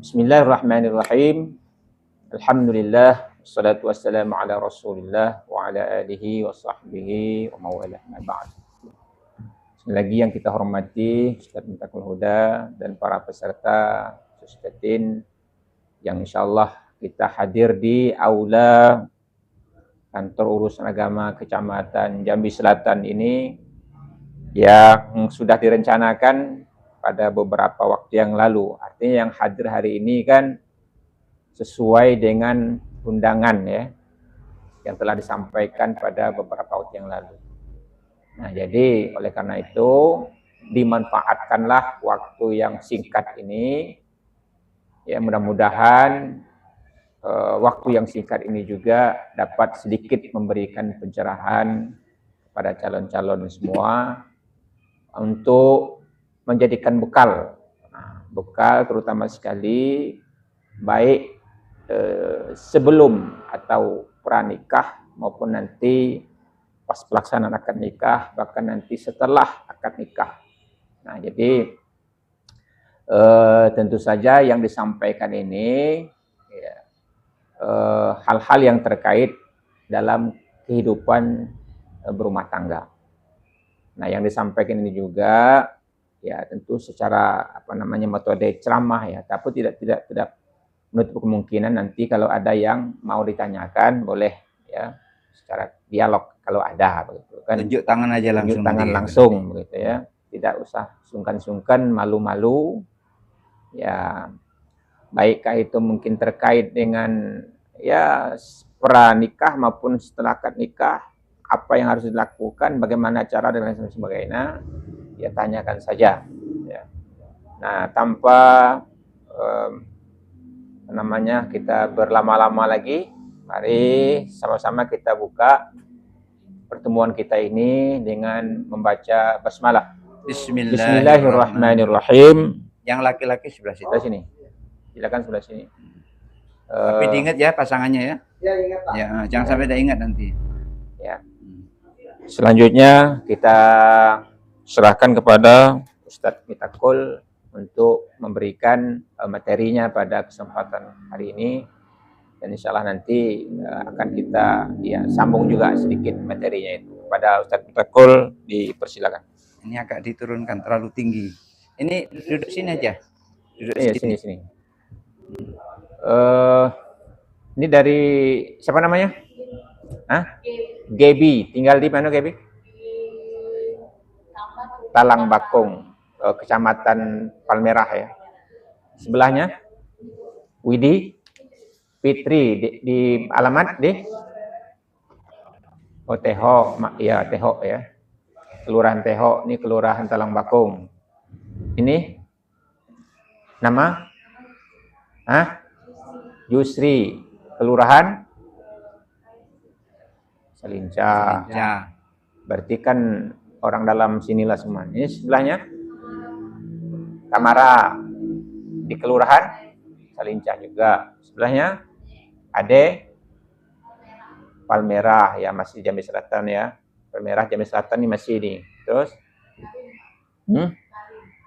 Bismillahirrahmanirrahim. Alhamdulillah, wassalatu wassalamu ala Rasulillah wa ala alihi wa sahbihi wa mawalah. Ba'd. Sekali lagi yang kita hormati Ustaz Miftahul Huda dan para peserta Ustadzin yang insyaallah kita hadir di aula kantor urusan agama Kecamatan Jambi Selatan ini yang sudah direncanakan pada beberapa waktu yang lalu. Artinya yang hadir hari ini kan sesuai dengan undangan ya yang telah disampaikan pada beberapa waktu yang lalu. Nah, jadi oleh karena itu dimanfaatkanlah waktu yang singkat ini ya, mudah-mudahan waktu yang singkat ini juga dapat sedikit memberikan pencerahan kepada calon-calon semua untuk menjadikan bekal, bekal terutama sekali baik sebelum atau pranikah maupun nanti pas pelaksanaan akad nikah, bahkan nanti setelah akad nikah. Nah, jadi tentu saja yang disampaikan ini ya, hal-hal yang terkait dalam kehidupan berumah tangga. Nah, yang disampaikan ini juga ya tentu secara metode ceramah ya, tapi tidak menutup kemungkinan nanti kalau ada yang mau ditanyakan boleh ya secara dialog kalau ada begitu kan. Tunjuk tangan aja langsung. Tunjuk tangan langsung begitu ya. Tidak usah sungkan-sungkan, malu-malu. Ya, baikkah itu mungkin terkait dengan ya pranikah maupun setelah akad nikah, apa yang harus dilakukan, bagaimana cara dan lain sebagainya, ya tanyakan saja. Ya. Nah, tanpa kita berlama-lama lagi, mari sama-sama kita buka pertemuan kita ini dengan membaca basmalah. Bismillahirrahmanirrahim. Yang laki-laki sebelah situ. Sebelah sini. Silakan sebelah sini. Tapi diingat ya pasangannya ya. Ya, ingat Pak. Ya, jangan sampai tidak ingat nanti. Ya. Selanjutnya kita serahkan kepada Ustadz Miftahul untuk memberikan materinya pada kesempatan hari ini, dan insya Allah nanti akan kita ya sambung juga sedikit materinya itu. Kepada Ustadz Miftahul dipersilakan. Ini agak diturunkan terlalu tinggi. Ini duduk sini aja. Duduk sini. Ini dari siapa namanya? Gebi. Tinggal di mana Gebi? Talang Bakung, Kecamatan Palmerah ya. Sebelahnya Widi Fitri di alamat di Teho ya, Teho ya. Kelurahan Teho, ini Kelurahan Talang Bakung. Ini nama Yusri, Kelurahan Salinca. Berarti kan orang dalam sinilah semua. Ini sebelahnya Tamara di Kelurahan Salinca juga. Sebelahnya Ade Palmerah ya, masih Jambi Selatan ya. Palmerah Jambi Selatan ini masih ini. Terus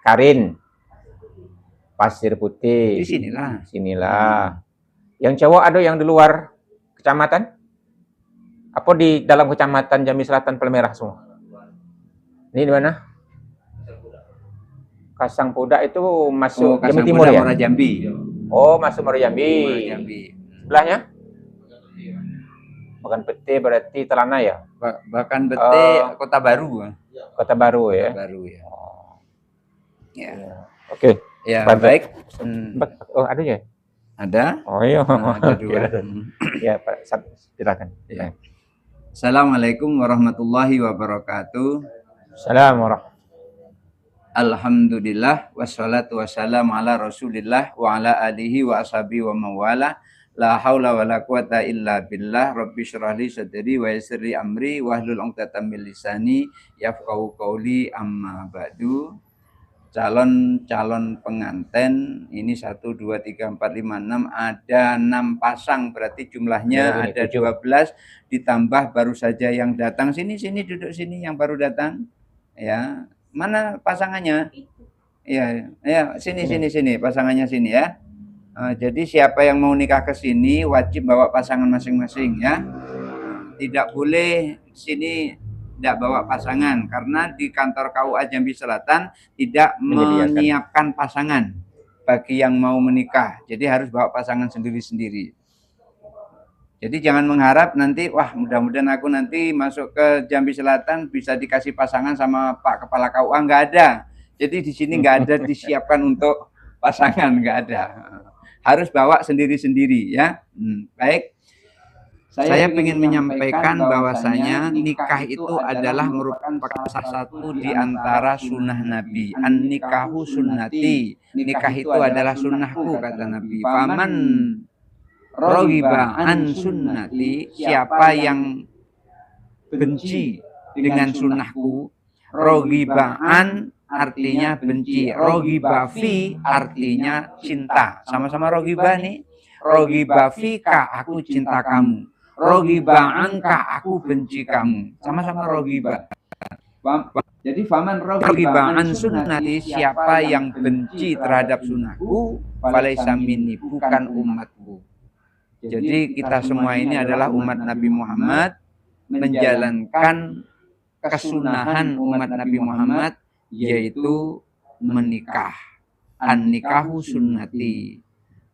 Karin Pasir Putih. Di sinilah. Yang cowok ada yang di luar kecamatan? Apa di dalam kecamatan Jambi Selatan Palmerah semua? Ini di mana? Kasang Pudak itu masuk Jambi Timur ya? Jambi. Oh, masuk Muara Jambi. Sebelahnya? Bukan Pete berarti Telana ya? Bahkan Pete Kota Baru. Kota Baru ya? Kota Baru ya. Ya. Oke. Ya, baik. Oh, ada ya? Ada? Oh iya. Ada dua. Ya, Pak, silakan. Ya. Assalamualaikum warahmatullahi wabarakatuh. Assalamualaikum. Alhamdulillah wassalatu wassalamu ala Rasulillah wa ala alihi wa ashabihi wa mawala. La haula wa la quwata illa billah. Rabbi syrah li sadri wa yassir li amri wahlul 'uqdatam min lisani yafqahu qawli, amma ba'du. Calon pengantin ini 1 2 3 4 5 6, ada 6 pasang, berarti jumlahnya ada 12 ditambah baru saja yang datang. Sini duduk sini yang baru datang. Ya, mana pasangannya? Ya, sini pasangannya sini ya. Jadi siapa yang mau nikah ke sini wajib bawa pasangan masing-masing ya. Tidak boleh sini tidak bawa pasangan karena di kantor KUA Jambi Selatan tidak menyiapkan pasangan bagi yang mau menikah. Jadi harus bawa pasangan sendiri-sendiri. Jadi jangan mengharap nanti, wah mudah-mudahan aku nanti masuk ke Jambi Selatan bisa dikasih pasangan sama Pak Kepala KUA, nggak ada. Jadi di sini nggak ada disiapkan untuk pasangan, nggak ada. Harus bawa sendiri-sendiri ya. Baik. Saya ingin menyampaikan bahwasanya nikah itu adalah merupakan salah satu di antara sunnah Nabi. An-nikahu sunnati. Nikah itu adalah sunnahku, kata Nabi. Faman raghiba an sunnati, siapa yang benci dengan sunnahku. Raghiba an artinya benci, raghiba fi artinya cinta. Sama-sama raghiba nih. Raghiba fika, aku cinta kamu. Raghiba anka, aku benci kamu. Sama-sama raghiba. Jadi faman raghiba an sunnati, siapa yang benci terhadap sunnahku, falaisa minni, bukan umatku. Jadi kita semua ini adalah umat Nabi Muhammad, menjalankan kesunahan umat Nabi Muhammad, yaitu menikah. An-nikahu sunnati.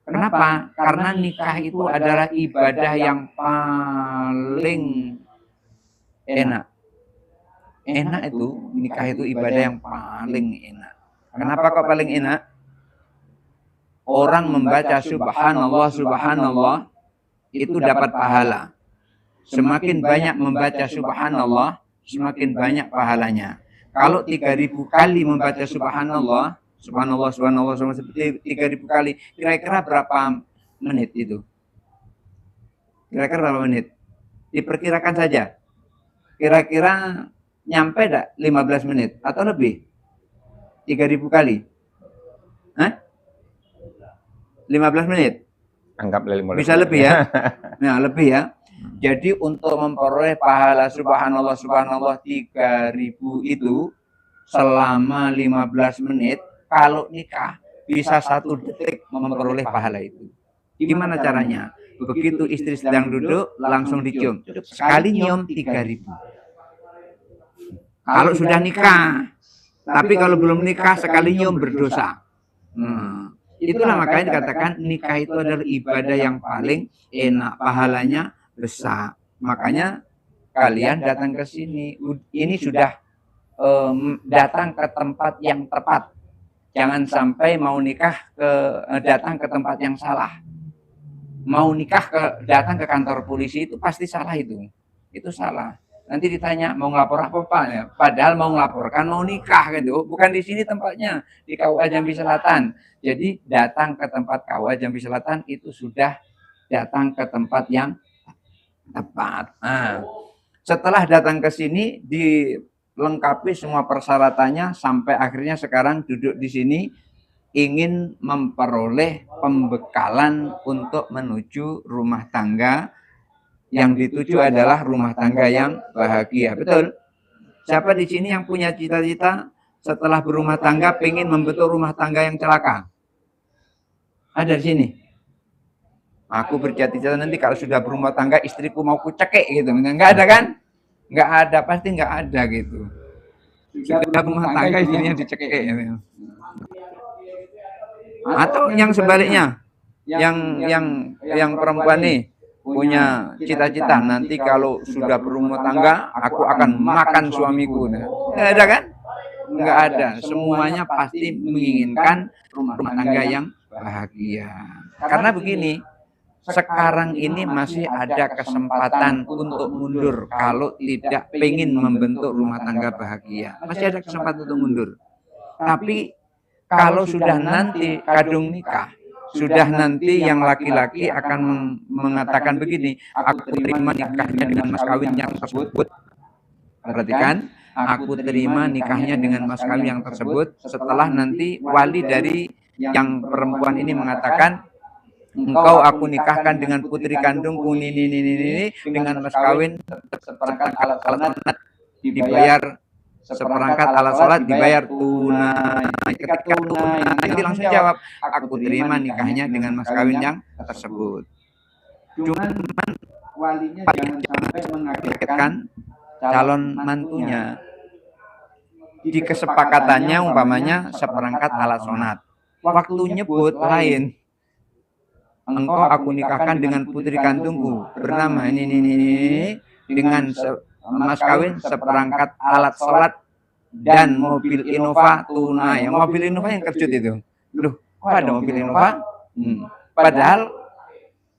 Kenapa? Karena nikah itu adalah ibadah yang paling enak. Enak itu, nikah itu ibadah yang paling enak. Kenapa kok paling enak? Orang membaca subhanallah, subhanallah, itu dapat pahala. Semakin banyak membaca subhanallah, semakin banyak pahalanya. Kalau 3.000 kali membaca subhanallah, subhanallah, subhanallah, seperti 3.000 kali, kira-kira berapa menit itu? Kira-kira berapa menit? Diperkirakan saja. Kira-kira nyampe enggak 15 menit atau lebih? 3.000 kali. Hah? 15 menit? Anggaplah 15 bisa lebih ya. Nah, lebih ya. Jadi untuk memperoleh pahala subhanallah, subhanallah 3.000 itu selama 15 menit, kalau nikah bisa 1 detik memperoleh pahala itu. Gimana caranya? Begitu istri sedang duduk, langsung dicium. Sekali nyium 3.000. Kalau sudah nikah. Tapi kalau belum nikah, sekali nyium berdosa. Itulah makanya dikatakan nikah itu adalah ibadah yang paling enak, pahalanya besar. Makanya kalian datang ke sini, ini sudah datang ke tempat yang tepat. Jangan sampai mau nikah datang ke tempat yang salah. Mau nikah datang ke kantor polisi itu pasti salah itu. Itu salah. Nanti ditanya mau ngelapor apa Pak? Ya, padahal mau ngelaporkan mau nikah gitu. Bukan di sini tempatnya, di KUA Jambi Selatan. Jadi datang ke tempat KUA Jambi Selatan itu sudah datang ke tempat yang tepat. Nah, setelah datang ke sini dilengkapi semua persyaratannya sampai akhirnya sekarang duduk di sini ingin memperoleh pembekalan untuk menuju rumah tangga. Yang dituju adalah rumah tangga yang bahagia. Betul? Siapa di sini yang punya cita-cita setelah berumah tangga pengen membentuk rumah tangga yang celaka? Ada di sini? Aku bercita-cita nanti kalau sudah berumah tangga istriku mau kucekek gitu. Enggak ada kan? Enggak ada, pasti enggak ada gitu. Sudah berumah tangga istrinya dicekek gitu. Atau yang sebaliknya, yang perempuan nih punya cita-cita nanti kalau sudah berumah tangga aku akan makan suamiku. Nggak ada kan? Nggak ada. Semuanya pasti menginginkan rumah tangga yang bahagia. Karena begini, sekarang ini masih ada kesempatan untuk mundur kalau tidak pengen membentuk rumah tangga bahagia. Masih ada kesempatan untuk mundur. Tapi kalau sudah nanti kadung nikah, sudah nanti yang laki-laki akan mengatakan begini, aku terima nikahnya dengan mas kawin yang tersebut. Perhatikan, aku terima nikahnya dengan mas kawin yang tersebut setelah nanti wali dari yang perempuan ini mengatakan, engkau aku nikahkan dengan putri kandungku ini dengan mas kawin seperangkat alat dibayar seperangkat alat sholat dibayar tunai. Ketika tunai, nanti langsung jawab, aku terima nikahnya dengan mas kawin yang tersebut. Cuman walinya jangan sampai mengagetkan calon mantunya. Di kesepakatannya umpamanya seperangkat alat sholat. Waktu nyebut lain. Engkau aku nikahkan dengan putri kandungku bernama ini dengan mas kawin seperangkat alat sholat dan mobil Innova tunai. Mobil Innova yang kejut itu. Loh, kok ada mobil Innova? Padahal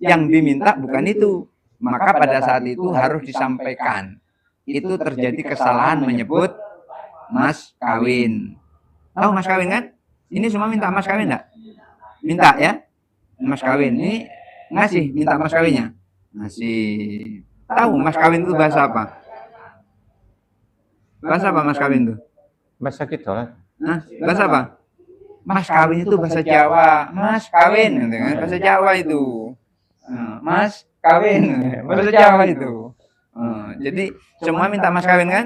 yang diminta bukan itu. Maka pada saat itu harus disampaikan. Itu terjadi kesalahan menyebut mas kawin. Tahu mas kawin kan? Ini semua minta mas kawin enggak? Minta ya? Mas kawin ini ngasih, minta mas kawinnya. Ngasih. Tahu mas kawin itu bahasa apa? Bahasa apa mas kawin itu? Bahasa kita. Bahasa apa? Mas kawin itu bahasa Jawa. Mas kawin, bahasa Jawa itu. Mas kawin, bahasa Jawa itu. Jadi semua minta mas kawin kan?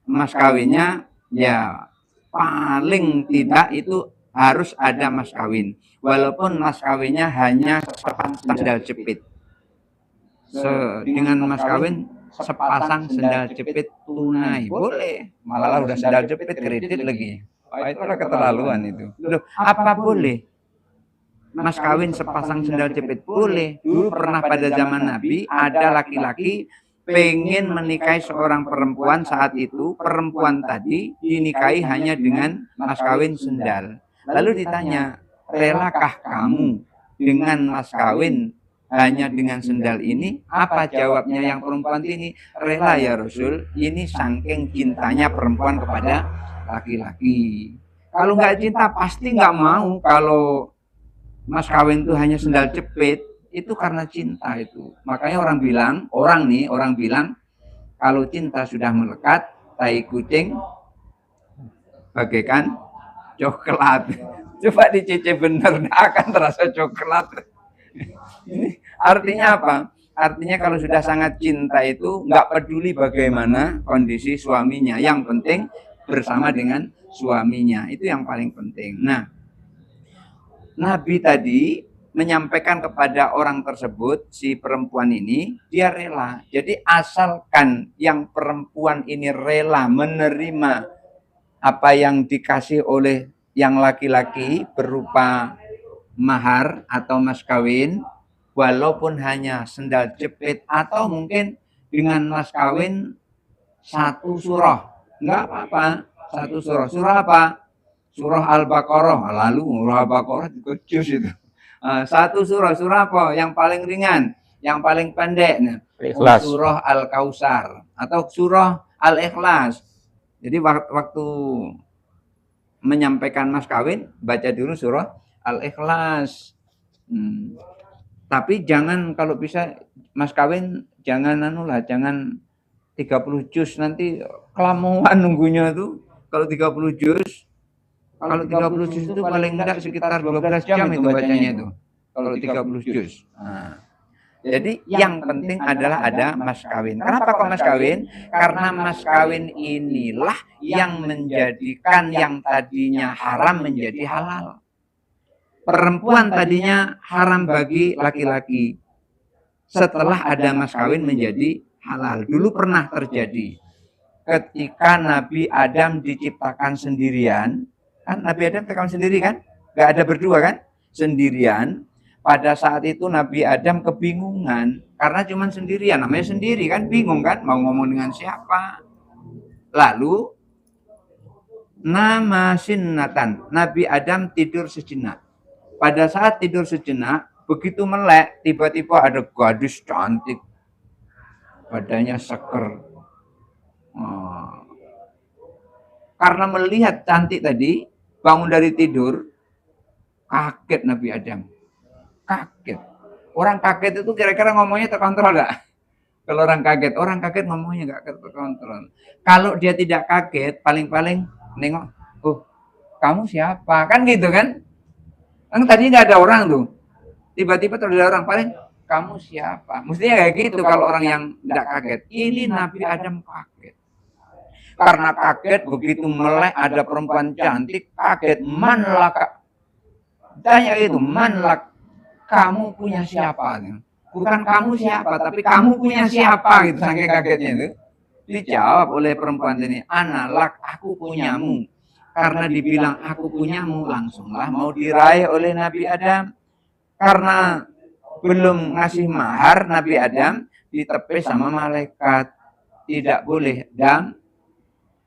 Mas kawinnya ya paling tidak itu harus ada mas kawin. Walaupun mas kawinnya hanya sepasang sendal jepit. Dengan mas kawin sepasang sendal jepit tunai boleh. Malah udah sendal jepit kredit lagi. Itu udah keterlaluan itu. Loh, apa boleh? Mas kawin sepasang sendal jepit boleh. Dulu pernah pada zaman Nabi ada laki-laki pengen menikahi seorang perempuan, saat itu perempuan tadi dinikahi hanya dengan mas kawin sendal. Lalu ditanya, relakah kamu dengan mas kawin hanya dengan sendal ini? Apa jawabnya yang perempuan ini? Rela ya Rasul, ini saking cintanya perempuan kepada laki-laki. Kalau nggak cinta pasti nggak mau kalau mas kawin itu hanya sendal jepit. Itu karena cinta itu. Makanya orang bilang kalau cinta sudah melekat, tai kucing bagaikan coklat. Coba dicicip bener, akan terasa coklat. Ini artinya apa? Artinya kalau sudah sangat cinta itu nggak peduli bagaimana kondisi suaminya. Yang penting bersama dengan suaminya. Itu yang paling penting. Nah, Nabi tadi menyampaikan kepada orang tersebut, si perempuan ini, dia rela. Jadi asalkan yang perempuan ini rela menerima apa yang dikasih oleh yang laki-laki berupa mahar atau mas kawin, walaupun hanya sendal jepit atau mungkin dengan mas kawin satu surah, enggak apa-apa, satu surah. Surah apa? Surah Al-Baqarah. Lalu surah Al-Baqarah itu juz itu. Satu surah apa? Yang paling ringan, yang paling pendek. Nah, surah Al-Kausar atau surah Al-Ikhlas. Jadi waktu menyampaikan mas kawin, baca dulu surah Al-Ikhlas. Tapi jangan, kalau bisa mas kawin jangan jangan 30 juz, nanti kelamaan nunggunya tuh. Kalau 30 juz itu paling enggak sekitar 12 jam itu bacanya itu. Kalau 30 juz. Jadi yang penting adalah ada mas kawin. Kenapa kok mas kawin? Karena mas kawin inilah yang menjadikan yang tadinya haram menjadi halal. Perempuan tadinya haram bagi laki-laki. Setelah ada mas kawin menjadi halal. Dulu pernah terjadi. Ketika Nabi Adam diciptakan sendirian, kan Nabi Adam ciptakan sendiri kan? Gak ada berdua kan? Sendirian. Pada saat itu Nabi Adam kebingungan. Karena cuma sendirian. Namanya sendiri kan? Bingung kan? Mau ngomong dengan siapa? Lalu, nama sinnatan. Nabi Adam tidur sejenak. Pada saat tidur sejenak, begitu melek, tiba-tiba ada gadis cantik. Badannya seger. Karena melihat cantik tadi, bangun dari tidur, kaget Nabi Adam. Kaget. Orang kaget itu kira-kira ngomongnya terkontrol enggak? Kalau orang kaget ngomongnya enggak terkontrol. Kalau dia tidak kaget, paling-paling nengok, oh, kamu siapa? Kan gitu kan? Kan tadi enggak ada orang tuh. Tiba-tiba terlihat orang, paling kamu siapa? Mestinya kayak gitu kalau orang yang enggak kaget. Ini Nabi Adam kaget. karena kaget begitu melek ada perempuan cantik, kaget, man laka. Tanya itu, man lak, kamu punya siapa? Bukan kamu siapa, tapi kamu punya siapa gitu, saking kagetnya itu. Dijawab oleh perempuan ini, analak, aku punyamu. Karena dibilang aku punyamu, langsunglah mau diraih oleh Nabi Adam. Karena belum ngasih mahar, Nabi Adam ditepis sama malaikat. Tidak boleh, dan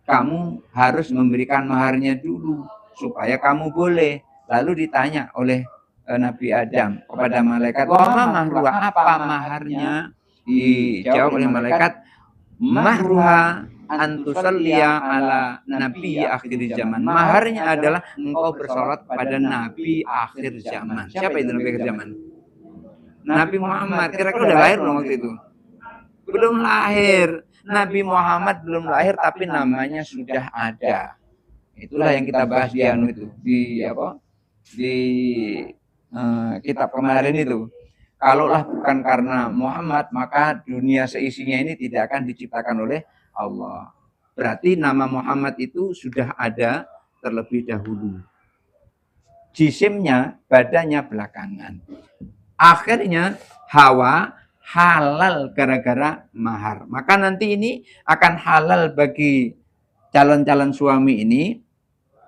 kamu harus memberikan maharnya dulu supaya kamu boleh. Lalu ditanya oleh Nabi Adam kepada malaikat, "Wa mahruha, apa maharnya?" Dijawab oleh malaikat, "Mahruha antusalliya ala nabi akhir zaman." Maharnya adalah engkau bersolat pada nabi akhir zaman. Siapa itu nabi akhir zaman? Nabi Muhammad. Kira-kira udah lahir belum waktu itu? Belum lahir. Nabi Muhammad belum lahir, tapi namanya sudah ada. Itulah yang kita bahas di itu, di apa? Di kitab kemarin itu. Kalaulah bukan karena Muhammad, maka dunia seisinya ini tidak akan diciptakan oleh Allah. Berarti nama Muhammad itu sudah ada terlebih dahulu. Jisimnya, badannya belakangan. Akhirnya Hawa halal gara-gara mahar. Maka nanti ini akan halal bagi calon-calon suami ini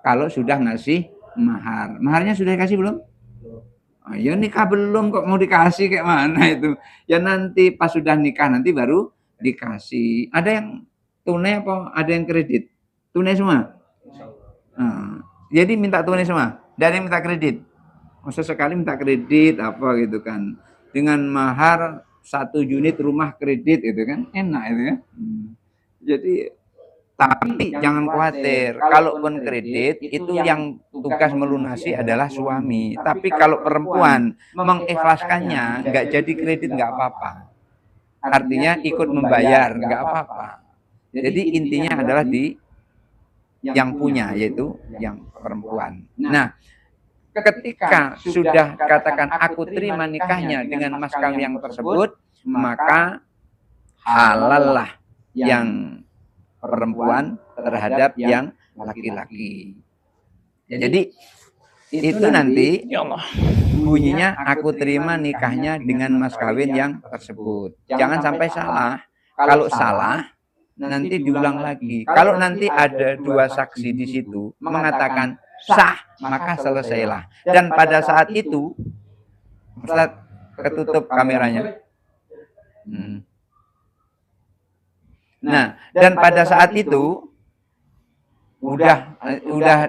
kalau sudah ngasih mahar. Maharnya sudah dikasih belum? Oh, ya nikah belum kok mau dikasih kayak mana itu? Ya nanti pas sudah nikah nanti baru dikasih. Ada yang tunai apa ada yang kredit? Tunai semua? Jadi minta tunai semua? Dari minta kredit? Masa sekali minta kredit apa gitu kan? Dengan mahar 1 unit rumah kredit itu kan enak itu ya. Jadi tapi jangan khawatir, kalaupun kredit itu yang tugas melunasi adalah suami. Tapi kalau perempuan mengikhlaskannya, nggak jadi kredit nggak apa-apa. Artinya ikut membayar nggak apa-apa. Jadi intinya adalah di yang punya, yaitu yang perempuan. Nah, ketika sudah katakan aku terima nikahnya dengan mas kawin yang tersebut, maka halal lah yang perempuan terhadap yang laki-laki. Jadi itu nanti bunyinya aku terima nikahnya dengan mas kawin yang tersebut. Jangan sampai salah. Kalau salah nanti diulang lagi. Kalau nanti ada 2 saksi di situ mengatakan sah, maka selesailah. Dan pada saat itu, Ustaz, ketutup kameranya. Nah, dan pada saat itu udah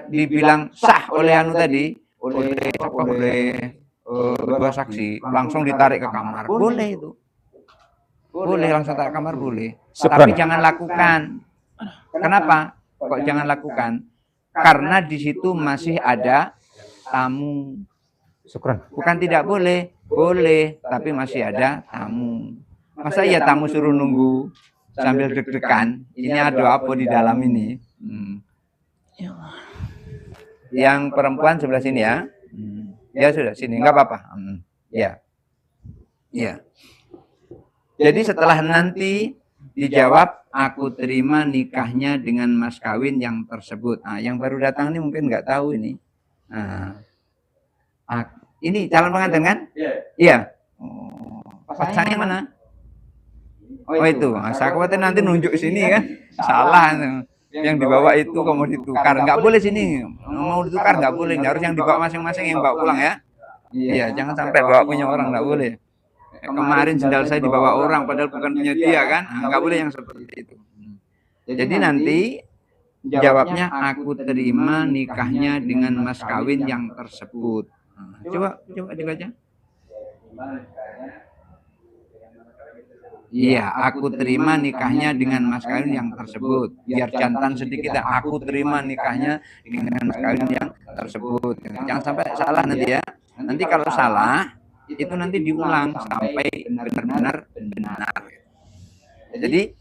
dibilang sah oleh anu tadi, oleh 2 saksi, langsung ditarik ke kamar. Boleh itu. Boleh langsung tarik ke kamar boleh. Tapi jangan lakukan. Kenapa? Kok jangan lakukan? Karena di situ masih ada tamu. Bukan tidak boleh, boleh, tapi masih ada tamu. Masa ya tamu suruh nunggu sambil deg-degan, ini ada apa di dalam ini? Yang perempuan sebelah sini ya. Ya sudah sini, nggak apa-apa. Ya. Ya. Jadi setelah nanti dijawab, aku terima nikahnya dengan mas kawin yang tersebut. Nah, yang baru datang ini mungkin nggak tahu ini. Nah, ini calon pengantin kan? Iya. Oh, pasangannya mana? Oh itu, saya khawatir nanti nunjuk sini kan, salah. Yang dibawa itu kok mau ditukar, nggak boleh sini. Mau ditukar nggak boleh, harus yang dibawa masing-masing yang bawa pulang ya. Iya, jangan sampai bawa punya orang, nggak boleh. Kemarin sendal saya dibawa orang, padahal bukan punya dia kan, nggak boleh yang seperti itu. Jadi nanti jawabnya aku terima nikahnya dengan mas kawin yang tersebut. Coba dibaca. Iya, aku terima nikahnya dengan mas kawin yang tersebut. Biar jantan sedikit ya, aku terima nikahnya dengan mas kawin yang tersebut. Jangan sampai salah nanti ya. Nanti kalau salah, itu nanti diulang sampai benar-benar benar. Jadi,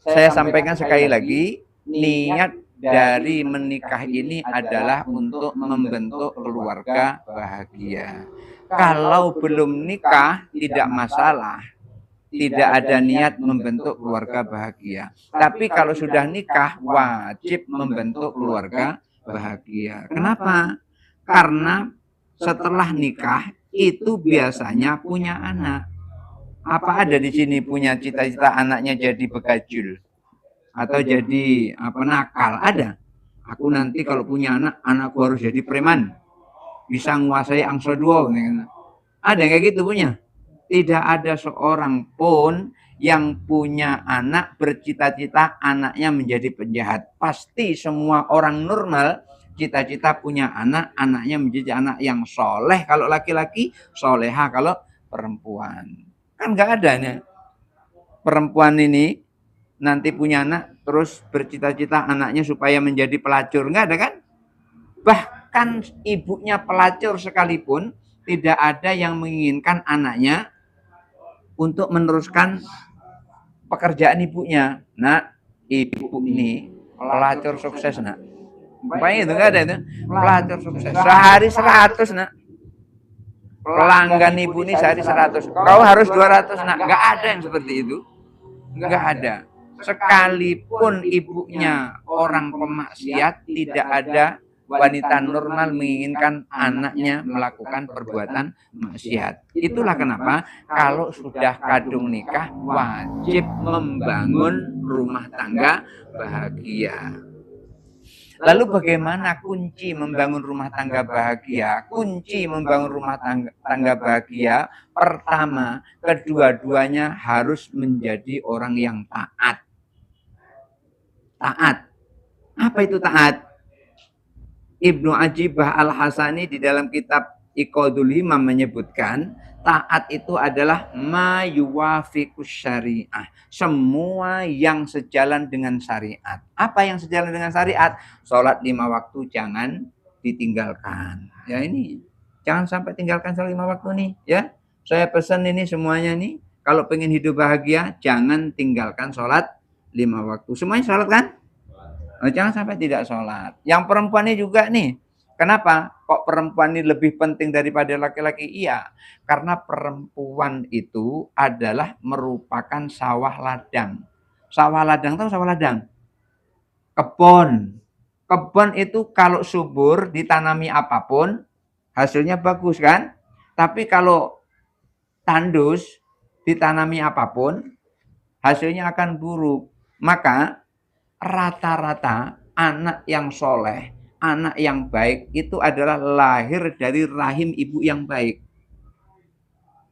saya sampaikan sekali lagi, niat dari menikah ini adalah untuk membentuk keluarga bahagia. Kalau belum nikah, tidak masalah. tidak ada niat membentuk keluarga bahagia. Tapi kalau sudah nikah, wajib membentuk keluarga bahagia. Kenapa? Karena setelah nikah itu biasanya punya anak. Apa ada di sini punya cita-cita anaknya jadi begajul atau jadi nakal? Ada. Aku nanti kalau punya anak, anakku harus jadi preman, bisa menguasai angsa dua. Ada kayak gitu punya? Tidak ada seorang pun yang punya anak bercita-cita anaknya menjadi penjahat. Pasti semua orang normal cita-cita punya anak, anaknya menjadi anak yang soleh kalau laki-laki, soleha kalau perempuan. Kan nggak ada nih perempuan ini nanti punya anak terus bercita-cita anaknya supaya menjadi pelacur. Nggak ada kan? Bahkan ibunya pelacur sekalipun tidak ada yang menginginkan anaknya untuk meneruskan pekerjaan ibunya. Nah, ibu ini pelacur sukses, nak. Pokoknya itu nggak ada itu. Pelacur sukses. Sehari 100, nak. Pelanggan ibu ini sehari 100. Kau harus 200, nak. Nggak ada yang seperti itu. Nggak ada. Sekalipun ibunya orang pemaksiat, tidak ada wanita normal menginginkan anaknya melakukan perbuatan maksiat. Itulah kenapa kalau sudah kadung nikah wajib membangun rumah tangga bahagia. Lalu bagaimana kunci membangun rumah tangga bahagia? Kunci membangun rumah tangga bahagia, pertama, kedua-duanya harus menjadi orang yang taat. Taat. Apa itu taat? Ibnu Ajibah Al-Hasani di dalam kitab Iqadul Himam menyebutkan taat itu adalah ma yuwafiqus syariah. Semua yang sejalan dengan syariat. Apa yang sejalan dengan syariat? Sholat 5 waktu jangan ditinggalkan. Ya ini, jangan sampai tinggalkan sholat 5 waktu nih. Ya, saya pesan ini semuanya nih. Kalau pengen hidup bahagia, jangan tinggalkan sholat 5 waktu. Semuanya sholat kan? Jangan sampai tidak sholat. Yang perempuan ini juga nih. Kenapa? Kok perempuan ini lebih penting daripada laki-laki? Iya. Karena perempuan itu adalah merupakan sawah ladang. Sawah ladang tahu sawah ladang? Kebun. Kebun itu kalau subur ditanami apapun hasilnya bagus kan? Tapi kalau tandus ditanami apapun hasilnya akan buruk. Maka rata-rata anak yang soleh, anak yang baik itu adalah lahir dari rahim ibu yang baik.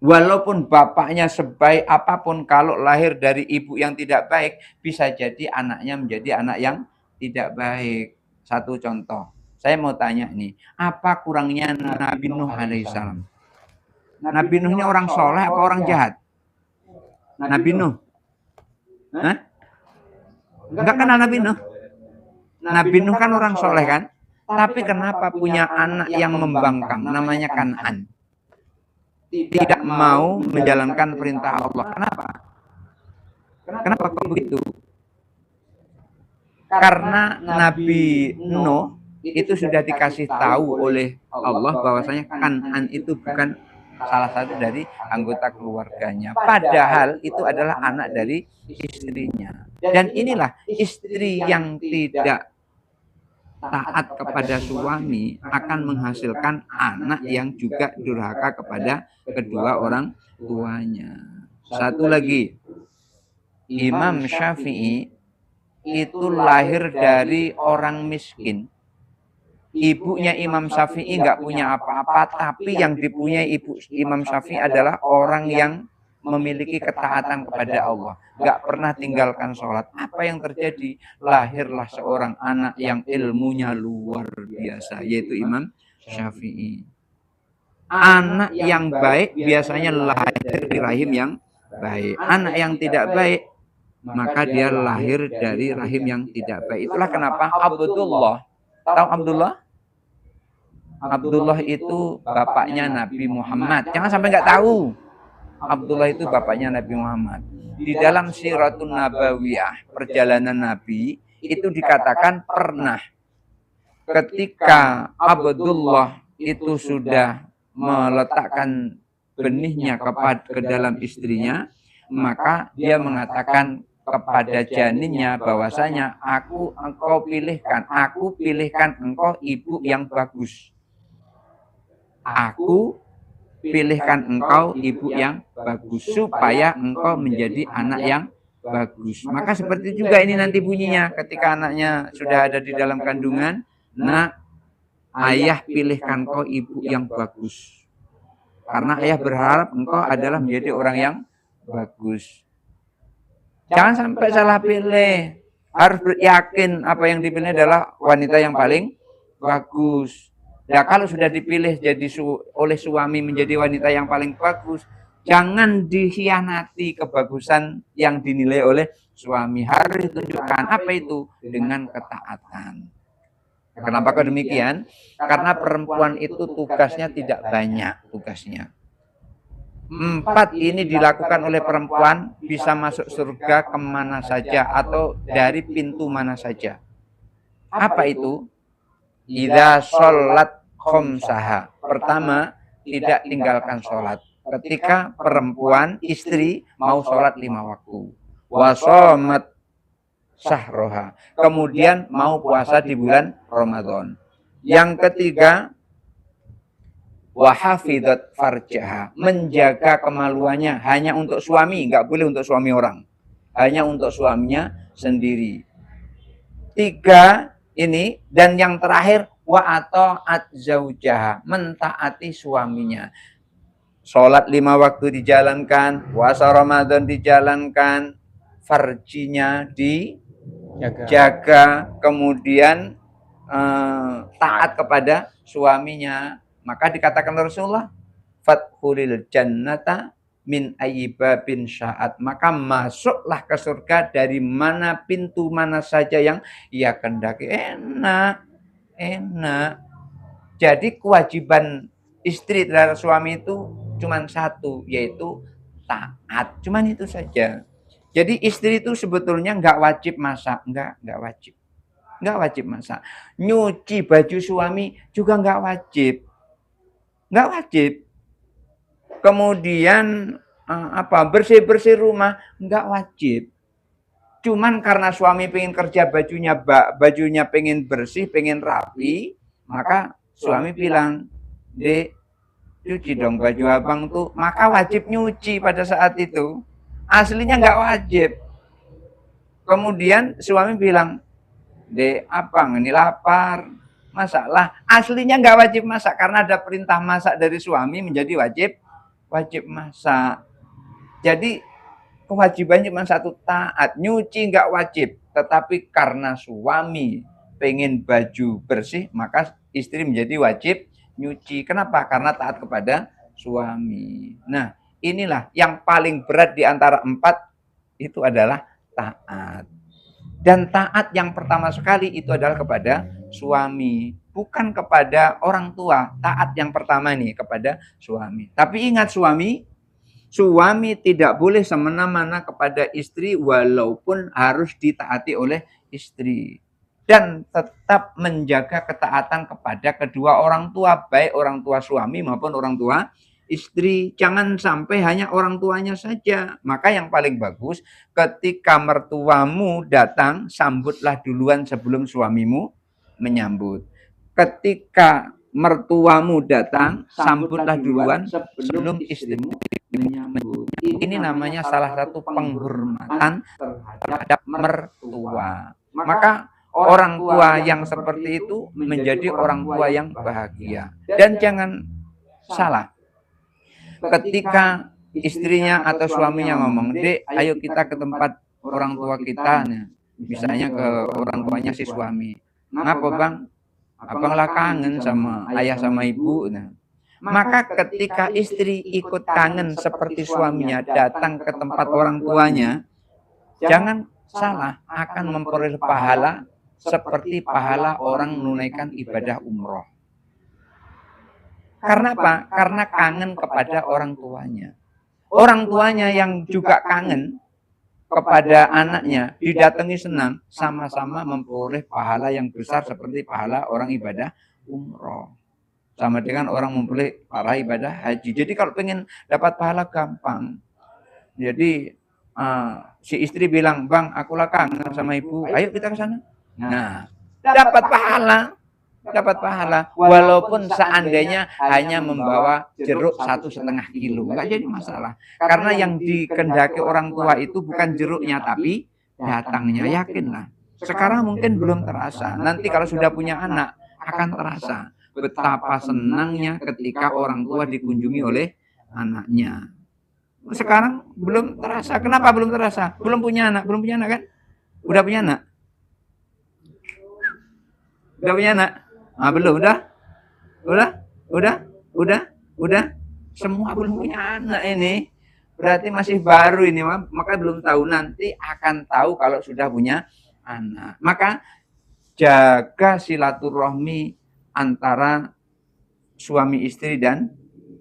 Walaupun bapaknya sebaik apapun, kalau lahir dari ibu yang tidak baik, bisa jadi anaknya menjadi anak yang tidak baik. Satu contoh, saya mau tanya nih, apa kurangnya Nabi Nuh alaihissalam? Nabi Nuh ini orang soleh apa orang jahat? Nabi Nuh? Hah? Enggak kenal Nabi Nuh. Nabi Nuh kan orang soleh kan. Tapi kenapa punya anak yang membangkang namanya Kan'an? Tidak mau menjalankan perintah Allah. Kenapa? Kenapa kok begitu? Karena Nabi Nuh itu sudah dikasih tahu oleh Allah bahwasanya Kan'an itu bukan salah satu dari anggota keluarganya. Padahal itu adalah anak dari istrinya. Dan inilah istri yang tidak taat kepada suami akan menghasilkan anak yang juga durhaka kepada kedua orang tuanya. Satu lagi, Imam Syafi'i itu lahir dari orang miskin. Ibunya Imam Syafi'i nggak punya apa-apa, tapi yang dipunyai ibu Imam Syafi'i adalah orang yang memiliki ketaatan kepada Allah. Nggak pernah tinggalkan sholat. Apa yang terjadi? Lahirlah seorang anak yang ilmunya luar biasa, yaitu Imam Syafi'i. Anak yang baik biasanya lahir di rahim yang baik. Anak yang tidak baik, maka dia lahir dari rahim yang tidak baik. Itulah kenapa Abdullah, tahu Abdullah? Abdullah itu bapaknya Nabi Muhammad. Jangan sampai nggak tahu. Abdullah itu bapaknya Nabi Muhammad. Di dalam Siratun Nabawiyah, perjalanan Nabi, itu dikatakan pernah ketika Abdullah itu sudah meletakkan benihnya ke dalam istrinya, maka dia mengatakan kepada janinnya bahwasanya aku pilihkan engkau ibu yang bagus. Aku pilihkan engkau ibu yang bagus supaya engkau menjadi anak yang bagus. Maka seperti juga ini nanti bunyinya ketika anaknya sudah ada di dalam kandungan, nak, ayah pilihkan kau ibu yang bagus. Karena ayah berharap engkau adalah menjadi orang yang bagus. Jangan sampai salah pilih. Harus yakin apa yang dipilih adalah wanita yang paling bagus. Ya kalau sudah dipilih jadi oleh suami menjadi wanita yang paling bagus, jangan dikhianati kebagusan yang dinilai oleh suami. Harus ditunjukkan apa itu dengan ketaatan. Kenapa kok demikian? Karena perempuan itu tugasnya tidak banyak tugasnya. 4 ini dilakukan oleh perempuan bisa masuk surga kemana saja atau dari pintu mana saja. Apa itu? Idza sholat khomsaha. Pertama, tidak tinggalkan sholat. Ketika perempuan, istri mau sholat 5 waktu. Wasomat sahroha. Kemudian mau puasa di bulan Ramadan. Yang ketiga, wahafidat farjaha, menjaga kemaluannya hanya untuk suami, nggak boleh untuk suami orang, hanya untuk suaminya sendiri. 3 ini, dan yang terakhir wa ata'at zaujaha, mentaati suaminya. Sholat 5 waktu dijalankan, puasa Ramadan dijalankan, farjinya dijaga, kemudian taat kepada suaminya. Maka dikatakan Rasulullah, fathulil jannata min ayyibabin sya'at. Maka masuklah ke surga dari mana pintu mana saja yang ia kehendaki. Enak. Jadi kewajiban istri terhadap suami itu cuma satu, yaitu taat. Cuman itu saja. Jadi istri itu sebetulnya nggak wajib masak, nggak wajib. Nggak wajib masak. Nyuci baju suami juga nggak wajib. Nggak wajib. Kemudian bersih-bersih rumah nggak wajib. Cuman karena suami pengen kerja bajunya pengen bersih, pengen rapi, maka suami bilang, "Dek, cuci dong baju abang tuh." Maka wajib nyuci pada saat itu. Aslinya nggak wajib. Kemudian suami bilang, "Dek, abang ini lapar, masaklah." Aslinya nggak wajib masak karena ada perintah masak dari suami menjadi wajib masak. Jadi kewajibannya cuma satu, taat. Nyuci nggak wajib, tetapi karena suami pengen baju bersih, maka istri menjadi wajib nyuci. Kenapa? Karena taat kepada suami. Nah, inilah yang paling berat di antara 4 itu adalah taat. Dan taat yang pertama sekali itu adalah kepada suami, bukan kepada orang tua. Taat yang pertama nih kepada suami. Tapi ingat suami tidak boleh semena-mena kepada istri walaupun harus ditaati oleh istri. Dan tetap menjaga ketaatan kepada kedua orang tua, baik orang tua suami maupun orang tua istri. Jangan sampai hanya orang tuanya saja. Maka yang paling bagus ketika mertuamu datang, sambutlah duluan sebelum suamimu menyambut. Ketika mertuamu datang, sambutlah duluan sebelum istrimu menyambut. Ini namanya salah satu penghormatan terhadap mertua. Maka orang tua yang seperti itu menjadi orang tua yang bahagia. Dan jangan salah, ketika istrinya atau suaminya ngomong, "Dek, ayo kita ke tempat orang tua kita." Nah, misalnya ke orang tuanya si suami. "Ngapa bang? Abang lah kangen sama ayah sama ibu." Nah, maka ketika istri ikut kangen seperti suaminya datang ke tempat orang tuanya, jangan salah, akan memperoleh pahala seperti pahala orang menunaikan ibadah umroh. Karena apa? Karena kangen kepada orang tuanya. Orang tuanya yang juga kangen kepada anaknya, didatangi senang, sama-sama memperoleh pahala yang besar seperti pahala orang ibadah umroh. Sama dengan orang memperoleh pahala ibadah haji. Jadi kalau pengen dapat pahala gampang. Jadi si istri bilang, "Bang, akulah kangen sama ibu. Ayo kita ke sana." Nah, dapat pahala. Dapat pahala. Walaupun seandainya hanya membawa jeruk 1,5 kilo. Enggak jadi masalah. Karena yang dikendaki orang tua itu bukan jeruknya, tapi datangnya. Yakinlah. Sekarang mungkin belum terasa. Nanti kalau sudah punya anak, akan terasa. Betapa senangnya ketika orang tua dikunjungi oleh anaknya. Sekarang belum terasa. Kenapa belum terasa? Belum punya anak. Belum punya anak kan? Udah punya anak? Udah punya anak? Belum, udah. Semua belum punya anak ini. Berarti masih baru ini, maka belum tahu. Nanti akan tahu kalau sudah punya anak. Maka jaga silaturahmi antara suami istri dan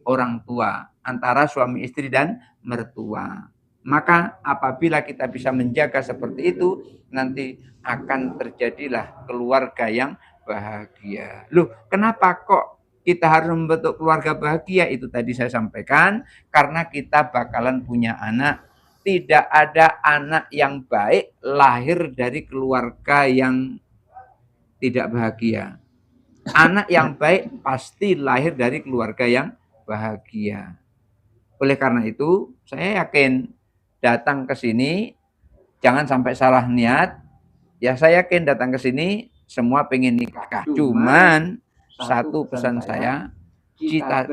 orang tua, antara suami istri dan mertua. Maka apabila kita bisa menjaga seperti itu, nanti akan terjadilah keluarga yang bahagia. Loh, kenapa kok kita harus membentuk keluarga bahagia? Itu tadi saya sampaikan, karena kita bakalan punya anak. Tidak ada anak yang baik lahir dari keluarga yang tidak bahagia. Anak yang baik pasti lahir dari keluarga yang bahagia. Oleh karena itu, saya yakin datang ke sini jangan sampai salah niat. Ya, saya yakin datang ke sini semua pengen nikah. Cuman satu pesan saya,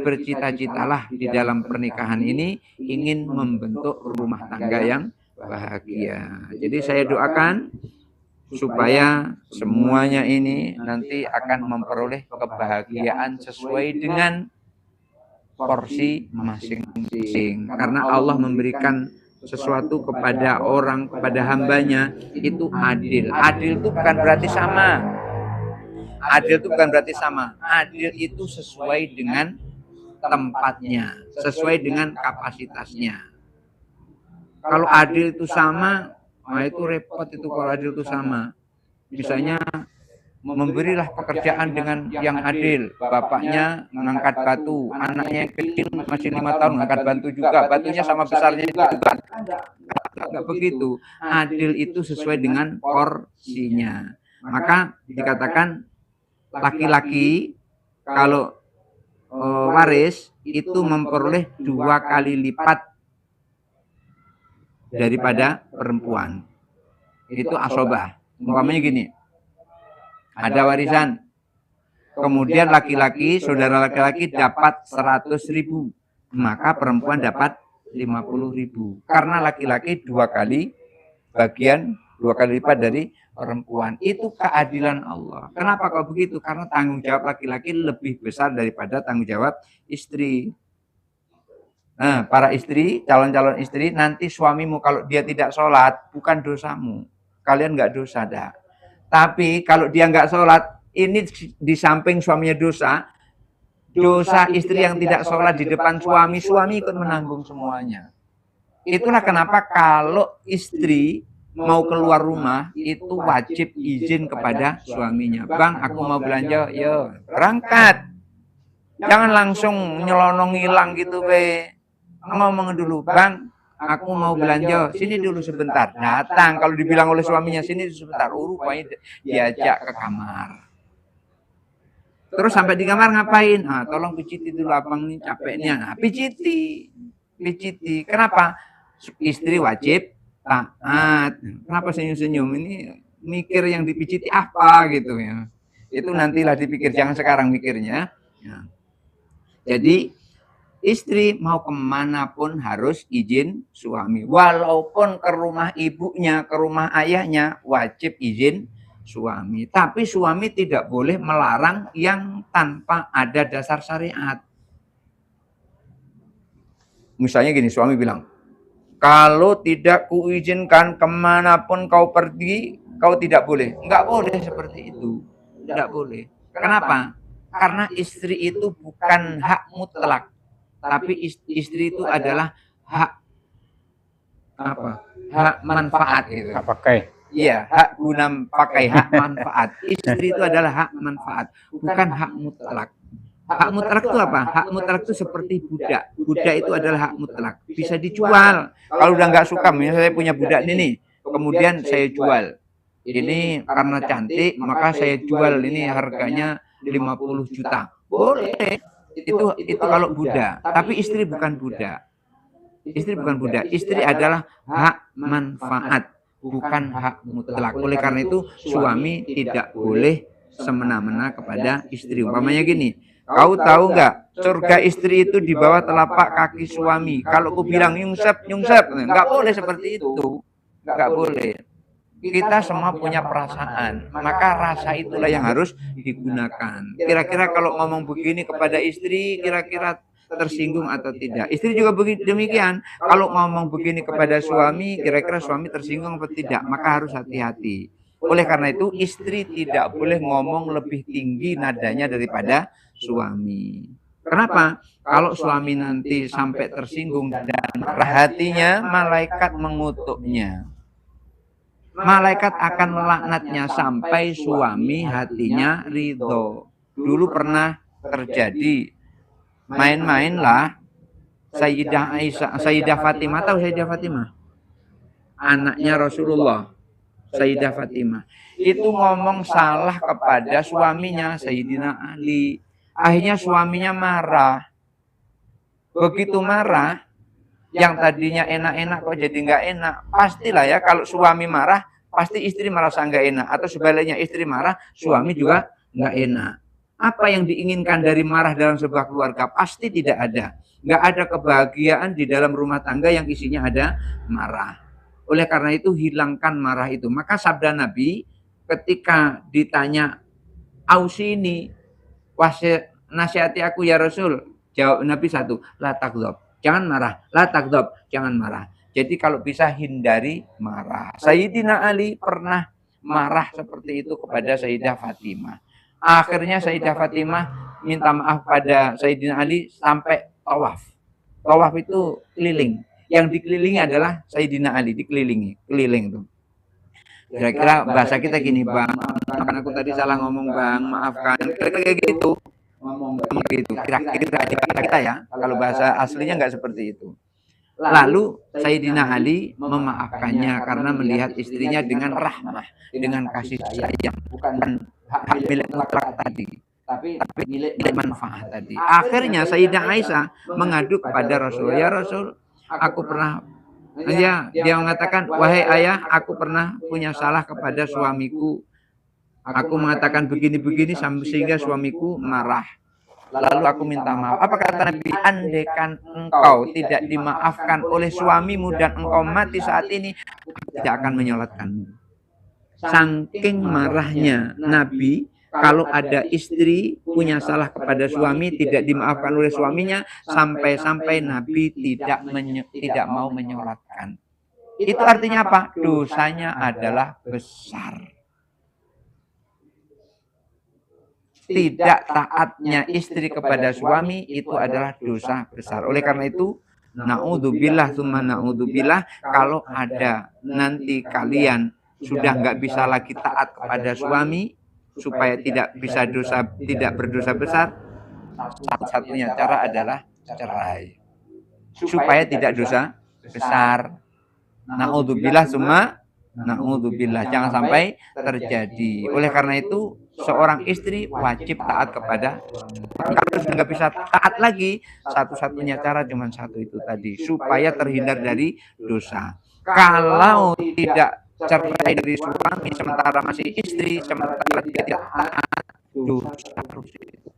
bercita-citalah di dalam pernikahan ini ingin membentuk rumah tangga yang bahagia. Jadi saya doakan supaya semuanya ini nanti akan memperoleh kebahagiaan sesuai dengan porsi masing-masing. Karena Allah memberikan sesuatu kepada orang, kepada hambanya, itu adil. Adil itu bukan berarti sama. Adil itu bukan berarti sama. Adil itu sesuai dengan tempatnya, sesuai dengan kapasitasnya. Kalau adil itu sama, itu repot itu kalau adil itu sama. Misalnya memberilah pekerjaan dengan yang adil. Bapaknya mengangkat batu, anaknya yang kecil masih 5 tahun mengangkat batu juga, batunya sama besarnya juga. Enggak begitu. Adil itu sesuai dengan porsinya. Maka dikatakan laki-laki kalau waris itu memperoleh 2 kali lipat daripada perempuan. Itu asobah. Umpamanya gini, ada warisan, kemudian laki-laki, saudara laki-laki dapat 100.000, maka perempuan dapat 50.000. Karena laki-laki 2 kali bagian, 2 kali lipat dari perempuan. Itu keadilan Allah. Kenapa kok begitu? Karena tanggung jawab laki-laki lebih besar daripada tanggung jawab istri. Nah, para istri, calon-calon istri, nanti suamimu kalau dia tidak sholat, bukan dosamu. Kalian nggak dosa dah. Tapi kalau dia nggak sholat, ini di samping suaminya dosa, dosa istri yang tidak sholat di depan suami, suami ikut menanggung semuanya. Itulah kenapa kalau istri mau keluar rumah, itu wajib izin kepada suaminya. Bang, aku mau belanja, yo berangkat. Jangan langsung nyelonong hilang gitu, be. Ngomong dulu, Bang, aku mau belanja, sini dulu sebentar. Datang, kalau dibilang oleh suaminya, sini sebentar. Rupanya diajak ke kamar. Terus sampai di kamar ngapain? Tolong pijiti dulu abang nih, capeknya. Nah, pijiti. Kenapa? Istri wajib taat. Kenapa senyum-senyum? Ini mikir yang dipijiti apa gitu ya. Itu nantilah dipikir, jangan sekarang mikirnya. Ya. Jadi istri mau kemanapun harus izin suami. Walaupun ke rumah ibunya, ke rumah ayahnya, wajib izin suami. Tapi suami tidak boleh melarang yang tanpa ada dasar syariat. Misalnya gini, suami bilang, kalau tidak kuizinkan kemanapun kau pergi, kau tidak boleh. Enggak boleh seperti itu. Tidak boleh. Kenapa? Karena istri itu bukan hak mutlak. Tapi istri itu adalah hak apa? Hak manfaat gitu. Hak pakai. Iya, hak guna pakai, hak manfaat. Istri itu adalah hak manfaat, bukan hak mutlak. Hak mutlak itu apa? Hak mutlak itu seperti budak. Budak itu adalah hak mutlak. Bisa dijual. Kalau udah nggak suka, misalnya saya punya budak ini nih, kemudian saya jual. Ini karena cantik, maka saya jual ini harganya 50 juta. Boleh. Itu kalau budak. Tapi istri bukan budak. Istri bukan budak. Istri adalah hak manfaat, bukan hak mutlak. Oleh karena itu, suami tidak boleh semena-mena kepada istri. Umpamanya gini, kau tahu nggak, surga istri itu di bawah telapak kaki suami. Kalau aku bilang nyungsep, nyungsep, nggak boleh seperti itu, nggak boleh. Kita semua punya perasaan, maka rasa itulah yang harus digunakan. Kira-kira kalau ngomong begini kepada istri, kira-kira tersinggung atau tidak. Istri juga demikian. Kalau ngomong begini kepada suami, kira-kira suami tersinggung atau tidak. Maka harus hati-hati. Oleh karena itu, istri tidak boleh ngomong lebih tinggi nadanya daripada suami. Kenapa? Kalau suami nanti sampai tersinggung dan marah hatinya, malaikat mengutuknya. Malaikat akan melaknatnya sampai suami hatinya ridho. Dulu pernah terjadi, main-mainlah Sayyidah Aisyah, Sayyidah Fatimah, tahu Sayyidah Fatimah? Anaknya Rasulullah, Sayyidah Fatimah. Itu ngomong salah kepada suaminya, Sayyidina Ali. Akhirnya suaminya marah. Begitu marah, yang tadinya enak-enak kok jadi nggak enak. Pastilah ya, kalau suami marah, pasti istri merasa nggak enak. Atau sebaliknya, istri marah, suami juga nggak enak. Apa yang diinginkan dari marah dalam sebuah keluarga? Pasti tidak ada. Nggak ada kebahagiaan di dalam rumah tangga yang isinya ada marah. Oleh karena itu, hilangkan marah itu. Maka sabda Nabi, ketika ditanya, Ausini, nasihati aku ya Rasul. Jawab Nabi satu, la takdzab. Jangan marah, la takdzab, jangan marah. Jadi kalau bisa hindari marah. Sayyidina Ali pernah marah seperti itu kepada Sayyidah Fatimah. Akhirnya Sayyidah Fatimah minta maaf pada Sayyidina Ali sampai tawaf. Tawaf itu keliling. Yang dikelilingi adalah Sayyidina Ali, dikelilingi, keliling itu. Kira-kira bahasa kita gini, Bang, maafkan aku tadi salah ngomong, Bang, maafkan. Kira-kira gitu. Ngomong gitu. Kira-kira kita ya, kalau bahasa aslinya nggak seperti itu. Lalu Sayyidina Ali memaafkannya karena melihat istrinya dengan rahmah, dengan kasih sayang, bukan hak milik mutlak tadi, tapi milik manfaat tadi. Akhirnya Sayyidah Aisyah mengadu kepada Rasul, ya Rasul, aku pernah, dia mengatakan, wahai ayah, aku pernah punya salah kepada suamiku. Aku mengatakan begini-begini sehingga suamiku marah. Lalu aku minta maaf. Apa kata Nabi? Andaikan engkau tidak dimaafkan oleh suamimu dan engkau mati saat ini, tidak akan menyolatkanmu. Saking marahnya Nabi, kalau ada istri punya salah kepada suami, tidak dimaafkan oleh suaminya, sampai-sampai Nabi tidak mau menyolatkan. Itu artinya apa? Dosanya adalah besar. Tidak taatnya istri kepada suami itu adalah dosa besar. Oleh karena itu, naudzubillah tsumma naudzubillah, kalau ada nanti kalian sudah nggak bisa lagi taat kepada suami supaya tidak berdosa besar, satu-satunya cara adalah cerai. Supaya tidak dosa besar. Naudzubillah tsumma naudzubillah, jangan sampai terjadi. Oleh karena itu, seorang istri wajib taat kepada suami. Kalau sudah nggak bisa taat lagi, satu-satunya cara cuma satu itu tadi, supaya terhindar dari dosa. Kalau tidak cerai dari suami sementara masih istri, sementara dia tidak taat, dosa terus itu.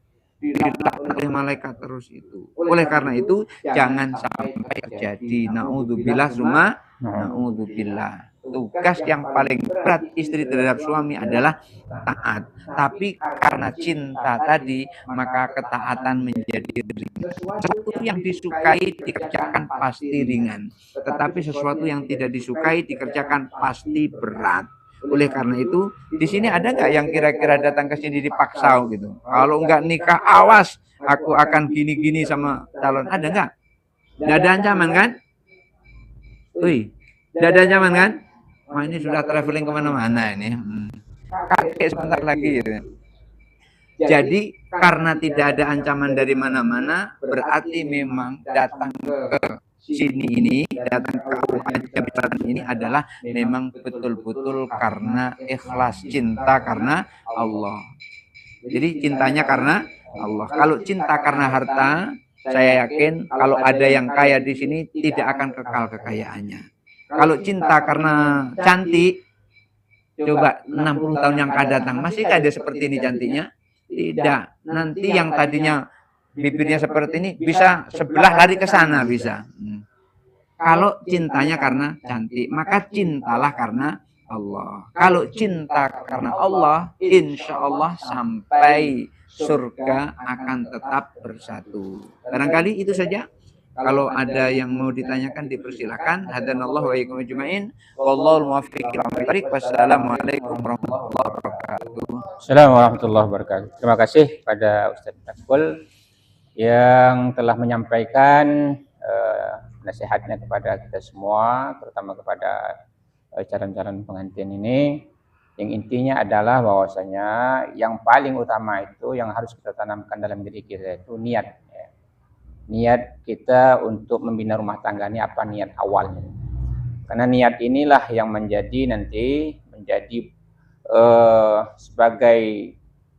Dilaknat oleh malaikat terus itu. Oleh karena itu, jangan sampai terjadi. Naudzubillah tsumma naudzubillah. Tugas yang paling berat istri terhadap suami adalah taat. Tapi karena cinta tadi, maka ketaatan menjadi ringan. Sesuatu yang disukai dikerjakan pasti ringan. Tetapi sesuatu yang tidak disukai dikerjakan pasti berat. Oleh karena itu, di sini ada nggak yang kira-kira datang ke sini dipaksa gitu? Kalau nggak nikah, awas, aku akan gini-gini sama calon. Ada nggak? Nggak ada ancaman kan? Wih, nggak ada ancaman kan? Wah, ini sudah traveling kemana-mana ini. Kakek sebentar lagi gitu. Jadi karena tidak ada ancaman dari mana-mana, berarti memang datang ke sini ini, datang ke ajaran ini adalah memang betul-betul karena ikhlas, cinta karena Allah. Jadi cintanya karena Allah. Kalau cinta karena harta, saya yakin kalau ada yang kaya di sini tidak akan kekal kekayaannya. Kalau cinta karena cantik, coba 60 tahun yang akan datang, masihkah dia seperti ini cantiknya? Tidak. Nanti yang tadinya bibirnya seperti ini bisa sebelah lari ke sana bisa. Kalau cintanya karena cantik, maka cintalah karena Allah. Kalau cinta karena Allah, insya Allah sampai surga akan tetap bersatu. Barangkali itu saja. Kalau ada yang mau ditanyakan dipersilakan. Hadanallahu wa iyyakum ajmain. Wallahul muwaffiq ila aqwamit thoriq. Wassalamualaikum warahmatullahi wabarakatuh. Assalamualaikum warahmatullahi wabarakatuh. Terima kasih pada Ustaz Takbul yang telah menyampaikan nasihatnya kepada kita semua, terutama kepada calon-calon pengantin ini. Yang intinya adalah bahwasanya yang paling utama itu yang harus kita tanamkan dalam diri kita itu niat. Ya. Niat kita untuk membina rumah tangga ini apa niat awalnya? Karena niat inilah yang menjadi nanti sebagai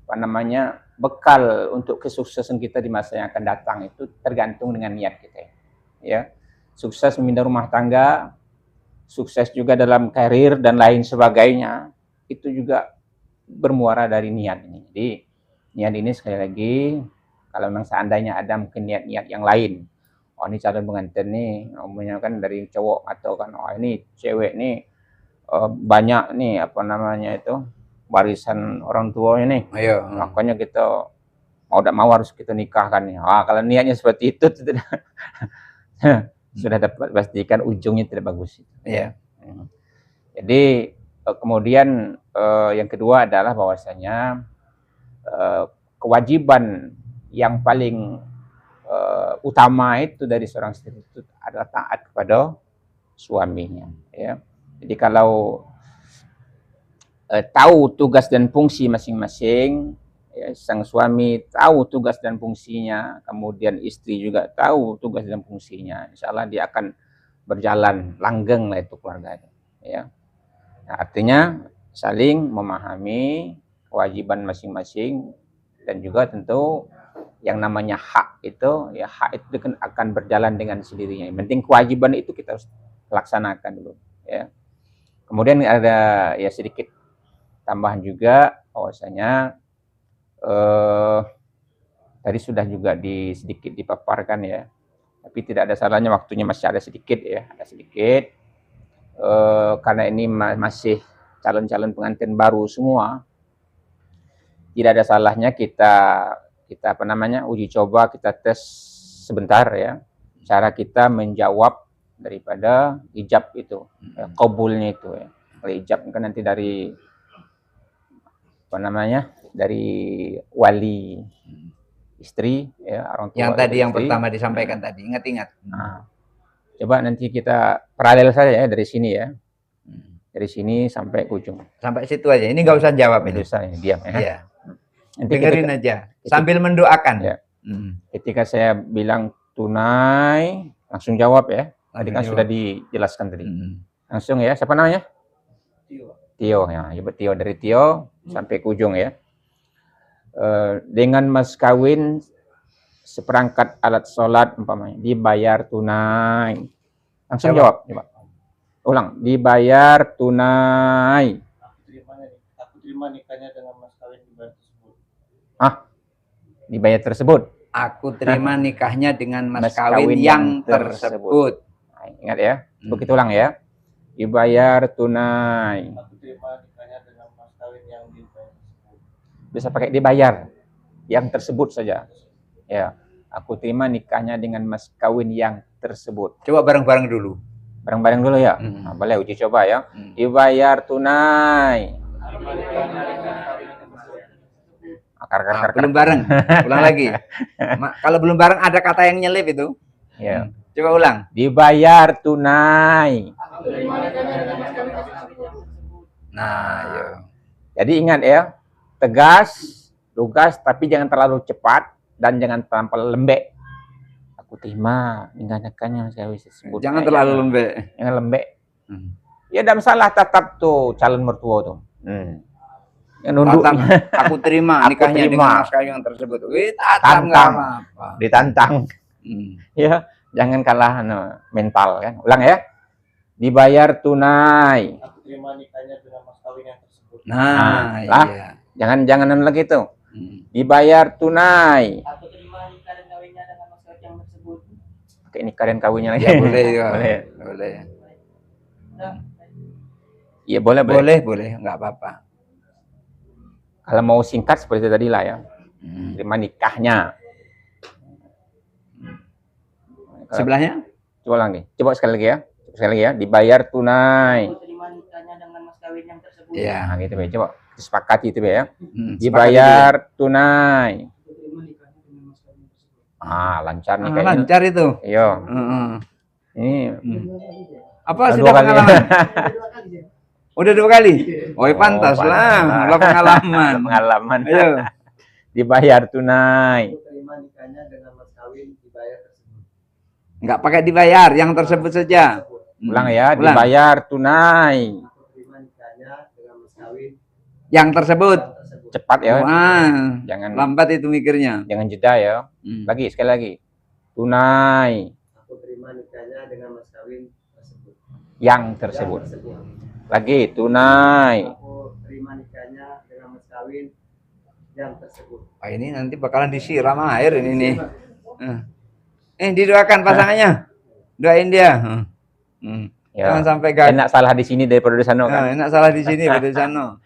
apa namanya bekal untuk kesuksesan kita di masa yang akan datang itu tergantung dengan niat kita. Ya, sukses membina rumah tangga, sukses juga dalam karir dan lain sebagainya, itu juga bermuara dari niat ini. Jadi niat ini sekali lagi, kalau memang seandainya ada mungkin niat-niat yang lain, oh ini calon pengantin nih, umumnya kan dari cowok atau kan, oh ini cewek nih banyak nih apa namanya itu warisan orang tuanya nih, Ayo. makanya kita mau tidak mau harus kita nikahkan nih. Kalau niatnya seperti itu sudah dapat pastikan ujungnya tidak bagus. Ya. Jadi kemudian yang kedua adalah bahwasanya kewajiban yang paling utama itu dari seorang istri itu adalah taat kepada suaminya. Ya. Jadi kalau tahu tugas dan fungsi masing-masing, ya, sang suami tahu tugas dan fungsinya, kemudian istri juga tahu tugas dan fungsinya, insya Allah dia akan berjalan langgeng lah itu keluarga itu. Ya. Nah, artinya saling memahami kewajiban masing-masing dan juga tentu yang namanya hak itu, ya hak itu akan berjalan dengan sendirinya. Yang penting kewajiban itu kita harus laksanakan dulu. Ya. Kemudian ada ya sedikit tambahan juga bahwasanya tadi sudah juga sedikit dipaparkan ya, tapi tidak ada salahnya waktunya masih ada sedikit ya, ada sedikit karena ini masih calon-calon pengantin baru semua, tidak ada salahnya kita apa namanya uji coba, kita tes sebentar ya, cara kita menjawab daripada ijab itu, qabulnya itu ya. Kalau ijab kan nanti dari apa namanya, dari wali istri ya, orang tua yang tadi yang istri. pertama disampaikan tadi, ingat-ingat. Nah, coba nanti kita paralel saja ya dari sini ya, dari sini sampai ke ujung, sampai situ aja, ini nggak usah jawab ini. Usah ini diam ya. Iya. Nanti Dengerin aja sambil mendoakan ya. Ketika saya bilang tunai langsung jawab ya, tadi kan sudah dijelaskan tadi. Langsung ya, siapa namanya? Tio ya, Tio, dari Tio sampai ke ujung ya. Dengan mas kawin seperangkat alat sholat umpamanya dibayar tunai, langsung jawab. Coba ulang, dibayar tunai. Aku terima nikahnya dengan mas kawin dibayar tersebut. Dibayar tersebut. Aku terima nikahnya dengan mas kawin yang tersebut. Nah, ingat ya, begitu ulang ya. Dibayar tunai. Aku terima nikahnya dengan mas kawin yang dibayar tersebut. Bisa pakai dibayar yang tersebut saja. Ya, aku terima nikahnya dengan mas kawin yang tersebut. Coba bareng-bareng dulu. Bareng-bareng dulu ya. Nah, boleh uji coba ya. Dibayar tunai. Belum bareng. Ulang lagi. Kalau belum bareng ada kata yang nyelip itu. Ya. Coba ulang. Dibayar tunai. Nah, yo. Jadi ingat ya, tegas lugas tapi jangan terlalu cepat dan jangan terlalu lembek. Aku terima meninggalkannya saya sebut. Jangan terlalu lembek. Jangan lembek. Ya ada masalah tetap tuh calon mertua tuh. Yang nunduknya. Aku terima Aku nikahnya terima. dengan mas kawin yang tersebut. Wih, Tantang. nggak apa-apa. Ditantang. Ya, jangan kalah mental kan. Ulang ya. Dibayar tunai. Aku terima nikahnya dengan mas kawin yang tersebut. Nah, lah. iya. Jangan lagi tuh. Dibayar tunai. Aku terima nikah dan kawinnya dengan mas kawin yang tersebut. Oke, nikah dan kawinnya lagi. Ya, boleh ya. Boleh. Nah, Iya, boleh. Boleh, nggak apa-apa. Kalau mau singkat seperti tadi lah ya. Terima nikahnya. Sebelahnya? Coba lagi. Coba sekali lagi ya. Dibayar tunai. aku terima nikahnya dengan mas kawin yang tersebut. Iya. Nah, gitu ya. Coba disepakati itu ya. Sepakati Dibayar tunai. Aku terima nikahnya dengan mas kawin yang tersebut. Lancar nih dia. kayaknya. Lancar itu. Iya. Ini Apa dua sudah kali. pengalaman? Udah 2 kali? Oh, pantas pantas lah. lah. Udah pengalaman. Pengalaman. Ayo. Dibayar tunai. Aku terima nikahnya dengan mas kawin dibayar tersebut. Nggak pakai dibayar, yang tersebut saja. Ulang ya. Ulang. Dibayar tunai. Aku terima nikahnya dengan mas kawin Yang tersebut. yang tersebut. Cepat ya. Wah, Jangan lambat itu mikirnya. jangan jeda ya. Lagi sekali lagi. Tunai Aku terima nikahnya dengan mas kawin tersebut. yang tersebut. Lagi tunai. Aku terima nikahnya dengan mas kawin yang tersebut. Ini nanti bakalan disiram air ini nih. Didoakan pasangannya. Doain dia. Ya. Jangan sampai gagal. Enak salah di sini daripada di sana kan. Enak salah di sini pada di sana.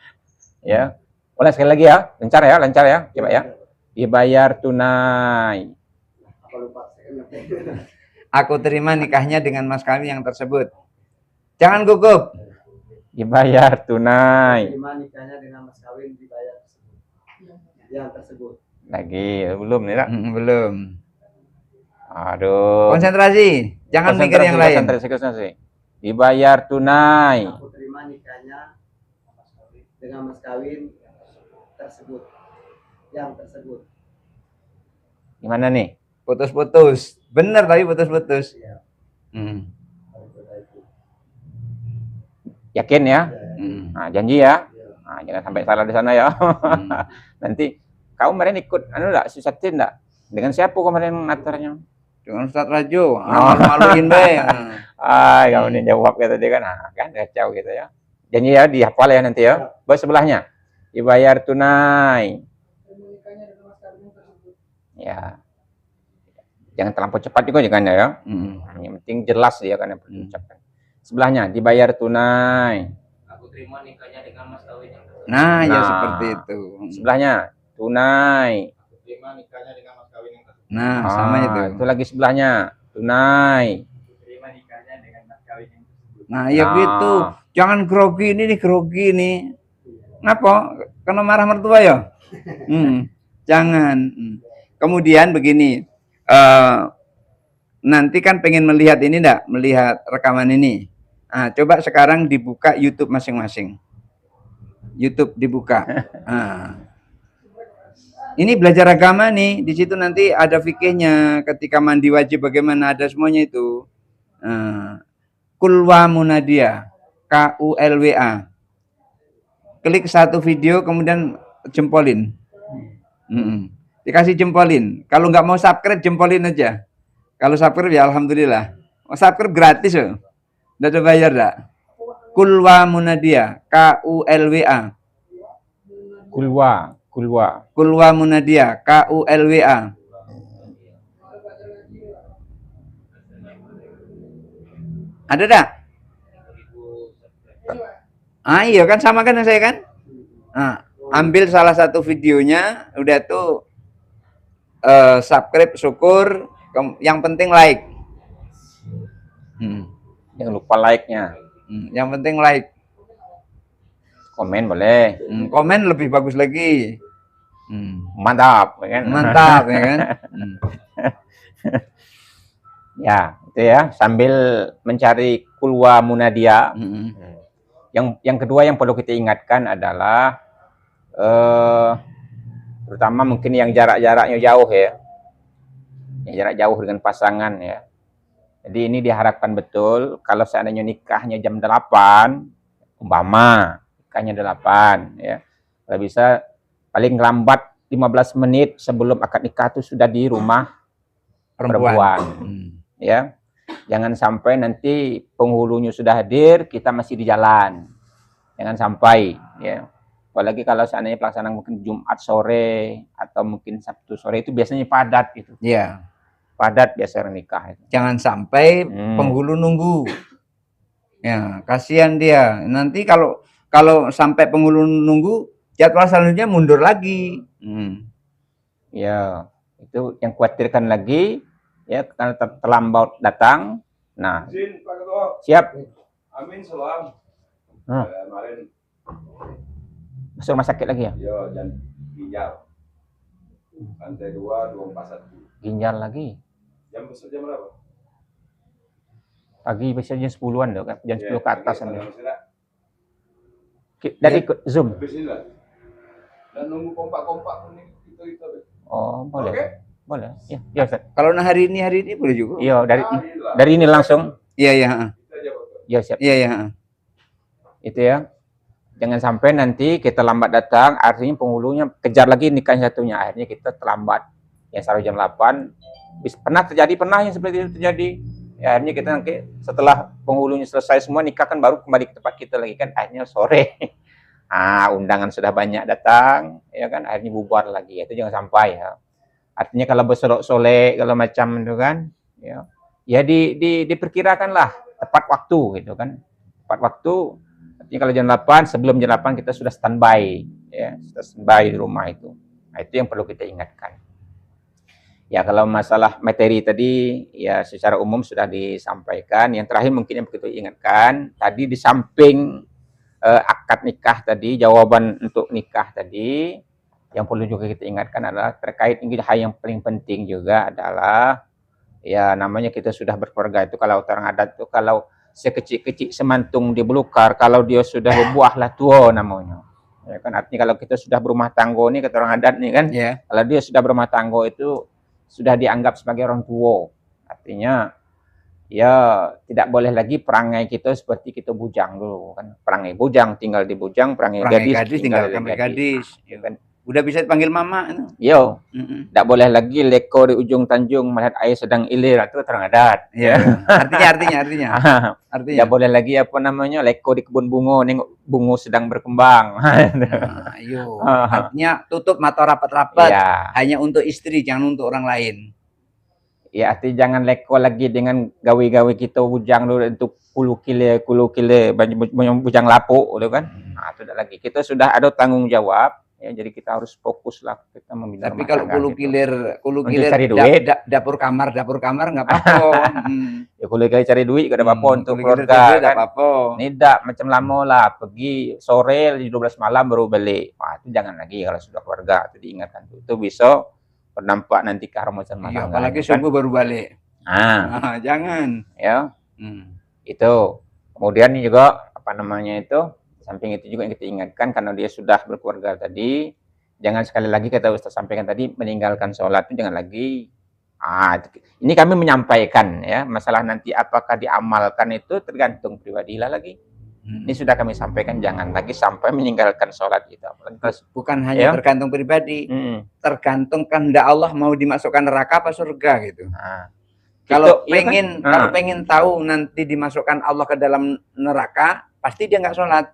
Ya. Ulang sekali lagi ya. Lancar ya. Coba ya. Dibayar tunai. Apa lupa? Aku terima nikahnya dengan mas kawin yang tersebut. Jangan gugup. Dibayar tunai. Terima nikahnya dengan mas kawin dibayar tersebut. Yang tersebut. Lagi belum nih, Kak? Belum. Aduh. Konsentrasi. Jangan mikir yang lain. Konsentrasi. Dibayar tunai. Aku terima nikahnya dengan mas kawin tersebut. Yang tersebut. Gimana nih? Putus-putus. Bener tapi putus-putus. Iya. Yakin ya? Nah, janji ya. Iya. Nah, jangan sampai salah di sana ya. Nanti kau kemarin ikut enggak Susatin enggak? Dengan siapa kemarin aturnya? Dengan Ustadz Rajo. Malu-maluin be. Kamu nih jawab kata dia kan. Nah, kan kacau gitu ya. Janji ya dihafal ya nanti ya. Bos sebelahnya. Dibayar tunai. Ya. Jangan terlampau cepat juga jangan ya. Yang penting jelas dia kan yang perlu ucapkan. Sebelahnya dibayar tunai. Aku terima nikahnya dengan mas kawin yang tersebut. Nah, ya Nah. seperti itu. Sebelahnya tunai. Aku terima nikahnya dengan mas kawin yang tersebut. Nah, sama itu. Itu lagi sebelahnya tunai. Aku terima nikahnya dengan mas kawin yang tersebut. Nah, ya gitu. Jangan grogi ini nih, grogi nih. Ngapa? Karena marah mertua ya? Jangan. Kemudian begini. Nanti kan pengen melihat ini enggak? Melihat rekaman ini. Nah, coba sekarang dibuka YouTube masing-masing. YouTube dibuka. Nah. Ini belajar agama nih. Di situ nanti ada fikihnya. Ketika mandi wajib bagaimana, ada semuanya itu. Kulwa munadia. KULWA. Klik satu video kemudian jempolin. Dikasih jempolin. Kalau nggak mau subscribe jempolin aja. Kalau subscribe ya alhamdulillah. Mau subscribe gratis loh. Nggak ada bayar dah. Kulwa munadia. KULWA. Kulwa munadia. KULWA. Ada dah? Iya kan sama kan yang saya kan? Nah, ambil salah satu videonya, udah tuh subscribe, syukur, yang penting like. Jangan lupa like-nya. Yang penting like. Komen boleh. Komen lebih bagus lagi. Mantap, ya kan? Mantap, ya kan? Ya, itu ya. Sambil mencari kulwa munadia. Yang kedua yang perlu kita ingatkan adalah terutama mungkin yang jarak-jaraknya jauh ya, yang jarak jauh dengan pasangan ya. Jadi ini diharapkan betul kalau seandainya nikahnya jam 8, umpama nikahnya 8 ya. Kalau bisa paling lambat 15 menit sebelum akad nikah itu sudah di rumah perempuan. Ya. Jangan sampai nanti penghulunya sudah hadir, kita masih di jalan. Jangan sampai ya. Apalagi kalau seandainya pelaksanaan mungkin Jumat sore atau mungkin Sabtu sore itu biasanya padat gitu. Iya. Padat biasa nikah itu. Jangan sampai penghulu nunggu. Ya, kasihan dia. Nanti kalau sampai penghulu nunggu, jadwal selanjutnya mundur lagi. Ya, itu yang khawatirkan lagi ya karena terlambat datang. Nah, siap. Amin, salam. Kemarin masuk rumah sakit lagi ya? Iya, dan ginjal. Lantai 2, 241. Ginjal lagi. Jam besar jam berapa? Pagi biasanya jam 10-an dong, kan? Jam 10 ke atas. Dari ikut Zoom. Habis ini lah. Dan nunggu kompak-kompak pun itu. Oh, boleh. Oke. Boleh. Ya, ya, Ustaz. Kalau hari ini boleh juga. Iya, dari ini langsung. Iya, iya. Ya, siap. Iya, iya. Itu ya. Jangan sampai nanti kita lambat datang, artinya penghulunya kejar lagi nikah satunya. Akhirnya kita terlambat. Ya, seharusnya jam 8. Pernah yang seperti itu terjadi. Ya, akhirnya kita nanti setelah penghulunya selesai semua nikah kan baru kembali ke tempat kita lagi kan. Akhirnya sore. Undangan sudah banyak datang, ya kan. Akhirnya bubar lagi. Itu jangan sampai ya. Artinya kalau bersolek-solek kalau macam itu kan, ya diperkirakanlah tepat waktu gitu kan. Tepat waktu. Artinya kalau jam 8, sebelum jam 8 kita sudah standby, ya, sudah standby di rumah itu. Nah, itu yang perlu kita ingatkan. Ya, kalau masalah materi tadi, ya secara umum sudah disampaikan. Yang terakhir mungkin yang kita ingatkan, tadi di samping akad nikah tadi, jawaban untuk nikah tadi, yang perlu juga kita ingatkan adalah terkait ini hal yang paling penting juga adalah, ya namanya kita sudah berkeluarga itu kalau orang adat itu kalau sekecil-kecil semantung di belukar, kalau dia sudah berbuah lah tua namanya. Ya kan, artinya kalau kita sudah berumah tangga nih kata orang adat nih kan, kalau dia sudah berumah tangga itu sudah dianggap sebagai orang tua. Artinya ya tidak boleh lagi perangai kita seperti kita bujang dulu kan. Perangai bujang tinggal di bujang, perangai gadis tinggal di gadis. Ya kan? Udah bisa dipanggil mama. Yo, tidak boleh lagi leko di ujung tanjung melihat air sedang ilir, itu orang adat. Ya. Artinya. Tidak boleh lagi apa namanya leko di kebun bunga, nengok bunga sedang berkembang. Artinya tutup mata rapat-rapat. Ya. Hanya untuk istri, jangan untuk orang lain. Ya, artinya jangan leko lagi dengan gawe-gawe kita bujang dulu untuk kulu kile, bujang lapuk, gitu kan? Nah, itu tidak lagi. Kita sudah ada tanggung jawab. Ya, jadi kita harus fokus lah kita membina. Tapi kalau kulu kilir cari duit, dapur kamar nggak apa-apa. Ya kulu kilir cari duit gak ada apa-apa untuk keluarga kan. Tidak macam lama lah, pergi sore 12 malam baru balik. Wah, itu jangan lagi kalau sudah keluarga. Itu diingatkan itu bisa berdampak nanti ke rumah tangga. Iya, apalagi subuh baru balik. Jangan. Ya. Itu. Kemudian juga apa namanya itu? Samping itu juga yang kita ingatkan karena dia sudah berkeluarga tadi, jangan sekali lagi kita Ustaz sampaikan tadi meninggalkan sholat itu jangan lagi. Ini kami menyampaikan ya, masalah nanti apakah diamalkan itu tergantung pribadi lah lagi. Ini sudah kami sampaikan jangan lagi sampai meninggalkan sholat gitu. Bukan hanya tergantung pribadi, tergantung kehendak Allah mau dimasukkan neraka apa surga gitu. Kalau pengen tahu nanti dimasukkan Allah ke dalam neraka, pasti dia nggak sholat.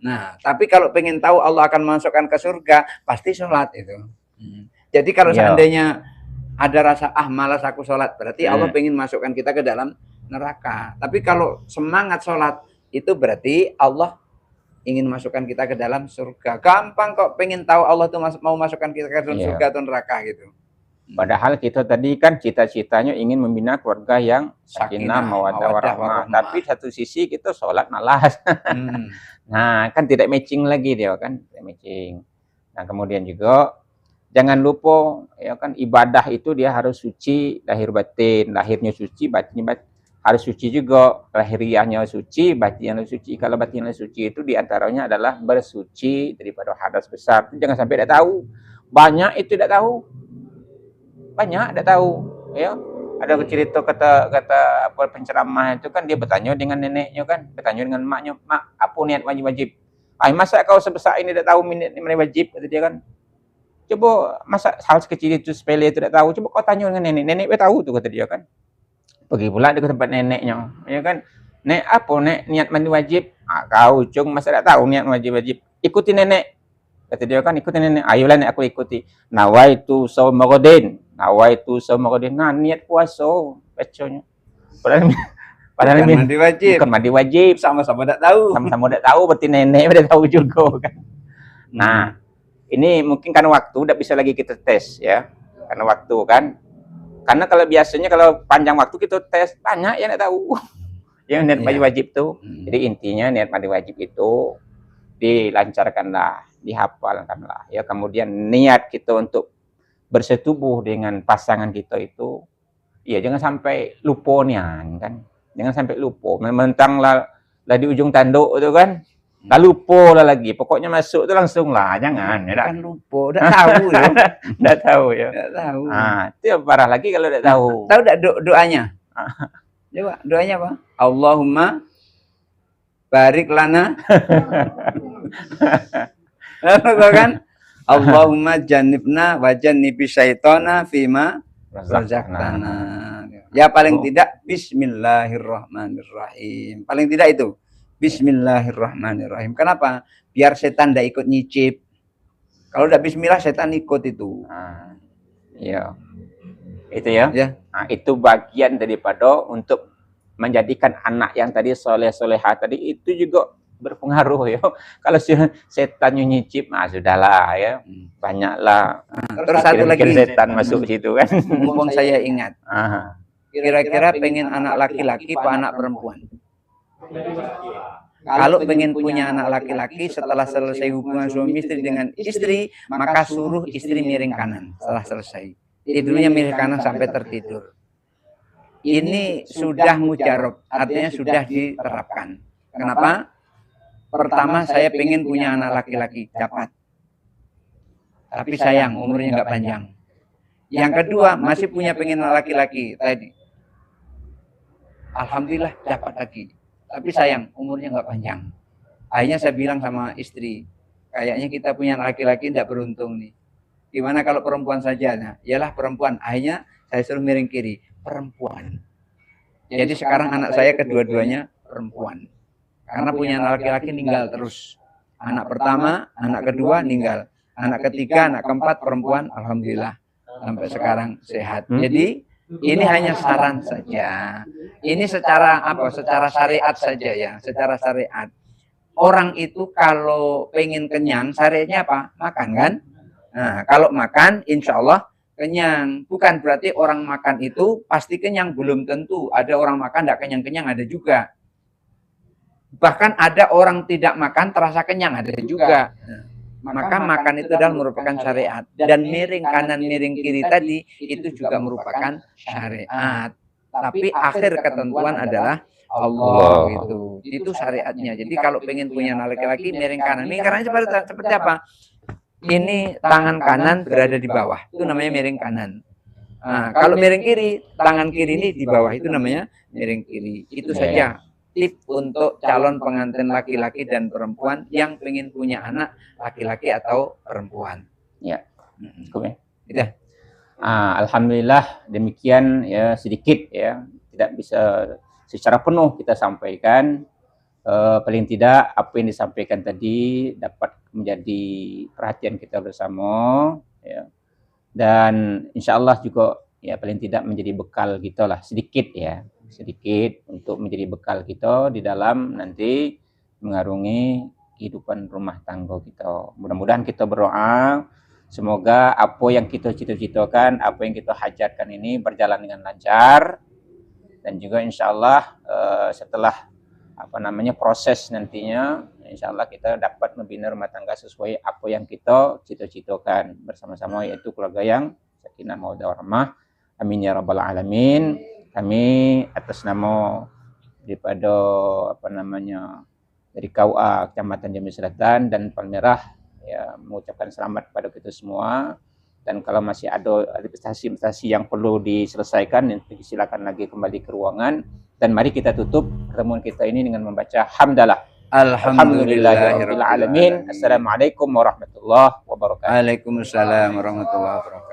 Nah, tapi kalau pengen tahu Allah akan masukkan ke surga, pasti sholat itu. Jadi kalau seandainya ada rasa malas aku sholat, berarti Allah pengen masukkan kita ke dalam neraka. Tapi kalau semangat sholat, itu berarti Allah ingin masukkan kita ke dalam surga. Gampang kok pengen tahu Allah tuh mau masukkan kita ke dalam surga atau neraka gitu. Padahal kita tadi kan cita-citanya ingin membina keluarga yang sakinah, mawaddah, warahmah. Tapi satu sisi kita sholat malas. Nah, kan tidak matching lagi dia kan, tidak matching. Nah, kemudian juga jangan lupa ya kan ibadah itu dia harus suci lahir batin, lahirnya suci, batinnya harus suci juga, lahiriahnya suci, batinnya suci. Kalau batinnya suci itu diantaranya adalah bersuci daripada hadas besar. Jangan sampai tidak tahu. Banyak itu tidak tahu. Banyak tidak tahu, ya. Ada cerita kata apa penceramah itu kan dia bertanya dengan neneknya kan, bertanya dengan maknya, "Mak, apa niat wajib-wajib?" Masa kau sebesar ini tidak tahu niat wajib?" kata dia kan. "Coba masa hal sekecil itu sepele itu tidak tahu, coba kau tanya dengan nenek. Nenek tahu tuh," kata dia kan. Pergi pula ke tempat neneknya, ya kan. "Nek, apa nek niat mandi wajib?" "Kau cung masa tidak tahu niat wajib-wajib? Ikuti nenek." Kata dia kan, "Ikuti nenek." "Ayolah nek aku ikuti. Nawaitu saumagodin." Nawaitu saumagodin. Nah, niat puasa bacanya. Padahal padahal Bukan mandi wajib. bukan mandi wajib. Sama-sama tidak tahu. Sama-sama tidak tahu, berarti nenek udah tahu juga kan. Nah, ini mungkin karena waktu tidak bisa lagi kita tes ya. Karena waktu kan. Karena kalau biasanya kalau panjang waktu kita tes banyak yang tidak tahu. Yang niat mandi wajib tuh. Jadi intinya niat mandi wajib itu dilancarkanlah, dihafalkanlah ya. Kemudian niat kita untuk bersetubuh dengan pasangan kita itu ya jangan sampai lupa nian kan. Jangan sampai lupa. Mentang lah di ujung tanduk itu kan. Dah lupa lah lagi. Pokoknya masuk tu langsung lah. Jangan. Ya, Kan lupa, dah tahu ya. Dah tahu ya. Dah tahu. Itu yang parah lagi kalau dah tahu. Tahu tak doanya? Coba doanya apa? Allahumma barik lana. Lalu kan? Allahumma jannibna wa jannibi syaitana fima razaqtana. Ya paling tidak bismillahirrahmanirrahim. Paling tidak itu. Bismillahirrahmanirrahim. Kenapa? Biar setan tidak ikut nyicip. Kalau udah bismillah setan ikut itu. Iya. Itu ya. Ya. Nah, itu bagian daripada untuk menjadikan anak yang tadi soleh-solehah tadi itu juga berpengaruh ya. Kalau setan nyicip, sudahlah ya. Banyaklah. Terus satu lagi setan masuk situ kan. Mumpung saya ingat. Kira-kira pengen anak laki-laki apa anak perempuan? Kalau pengen punya anak laki-laki setelah selesai hubungan suami istri dengan istri, maka suruh istri miring kanan setelah selesai. Tidurnya miring kanan sampai tertidur. Ini sudah mujarab, artinya sudah diterapkan. Kenapa? Pertama, saya pengen punya anak laki-laki, dapat. Tapi sayang, umurnya nggak panjang. Yang kedua, masih punya pengen anak laki-laki tadi. Alhamdulillah dapat lagi. Tapi sayang, umurnya nggak panjang. Akhirnya saya bilang sama istri, kayaknya kita punya laki-laki tidak beruntung nih. Gimana kalau perempuan saja? Nah, iyalah perempuan. Akhirnya saya suruh miring kiri, perempuan. Jadi sekarang anak saya kedua-duanya perempuan. Karena punya anak laki-laki ninggal terus. Anak pertama, anak kedua ninggal. Anak ketiga, anak keempat perempuan, alhamdulillah. Sampai sekarang sehat. Jadi ini hanya saran saja. Ini secara apa? Secara syariat saja ya, secara syariat. Orang itu kalau pengen kenyang, syariatnya apa? Makan kan? Nah, kalau makan, insya Allah kenyang. Bukan berarti orang makan itu pasti kenyang, belum tentu. Ada orang makan tidak kenyang-kenyang, ada juga. Bahkan ada orang tidak makan terasa kenyang, ada juga. Maka makan itu adalah merupakan syariat. Dan miring kanan, miring kiri tadi itu juga merupakan syariat. Tapi akhir ketentuan adalah Allah itu. Itu syariatnya. Jadi kalau pengen punya anak laki-laki miring kanan. Miring kanan seperti apa? Ini tangan kanan berada di bawah. Itu namanya miring kanan. Nah, kalau miring kiri, tangan kiri ini di bawah. Itu namanya miring kiri. Itu saja tip untuk calon pengantin laki-laki dan perempuan yang pengen punya anak laki-laki atau perempuan. Ya. Cukup ya. Alhamdulillah demikian ya, sedikit ya, tidak bisa secara penuh kita sampaikan. Paling tidak apa yang disampaikan tadi dapat menjadi perhatian kita bersama ya. Dan insya Allah juga ya paling tidak menjadi bekal kita lah sedikit ya. Sedikit untuk menjadi bekal kita di dalam nanti mengarungi kehidupan rumah tangga kita. Mudah-mudahan kita berdoa semoga apa yang kita cita-citakan, apa yang kita hajatkan ini berjalan dengan lancar, dan juga insya Allah setelah proses nantinya, insya Allah kita dapat membina rumah tangga sesuai apa yang kita cita-citakan bersama-sama, yaitu keluarga yang sakinah mawaddah warahmah. Amin ya rabbal alamin. Kami atas nama daripada dari KUA Kecamatan Jambi Selatan dan Palmerah ya mengucapkan selamat kepada kita semua. Dan kalau masih ada investasi-investasi yang perlu diselesaikan, silakan lagi kembali ke ruangan. Dan mari kita tutup pertemuan kita ini dengan membaca hamdalah. Alhamdulillahirabbil alamin. Assalamualaikum warahmatullahi wabarakatuh. Waalaikumsalam warahmatullahi wabarakatuh.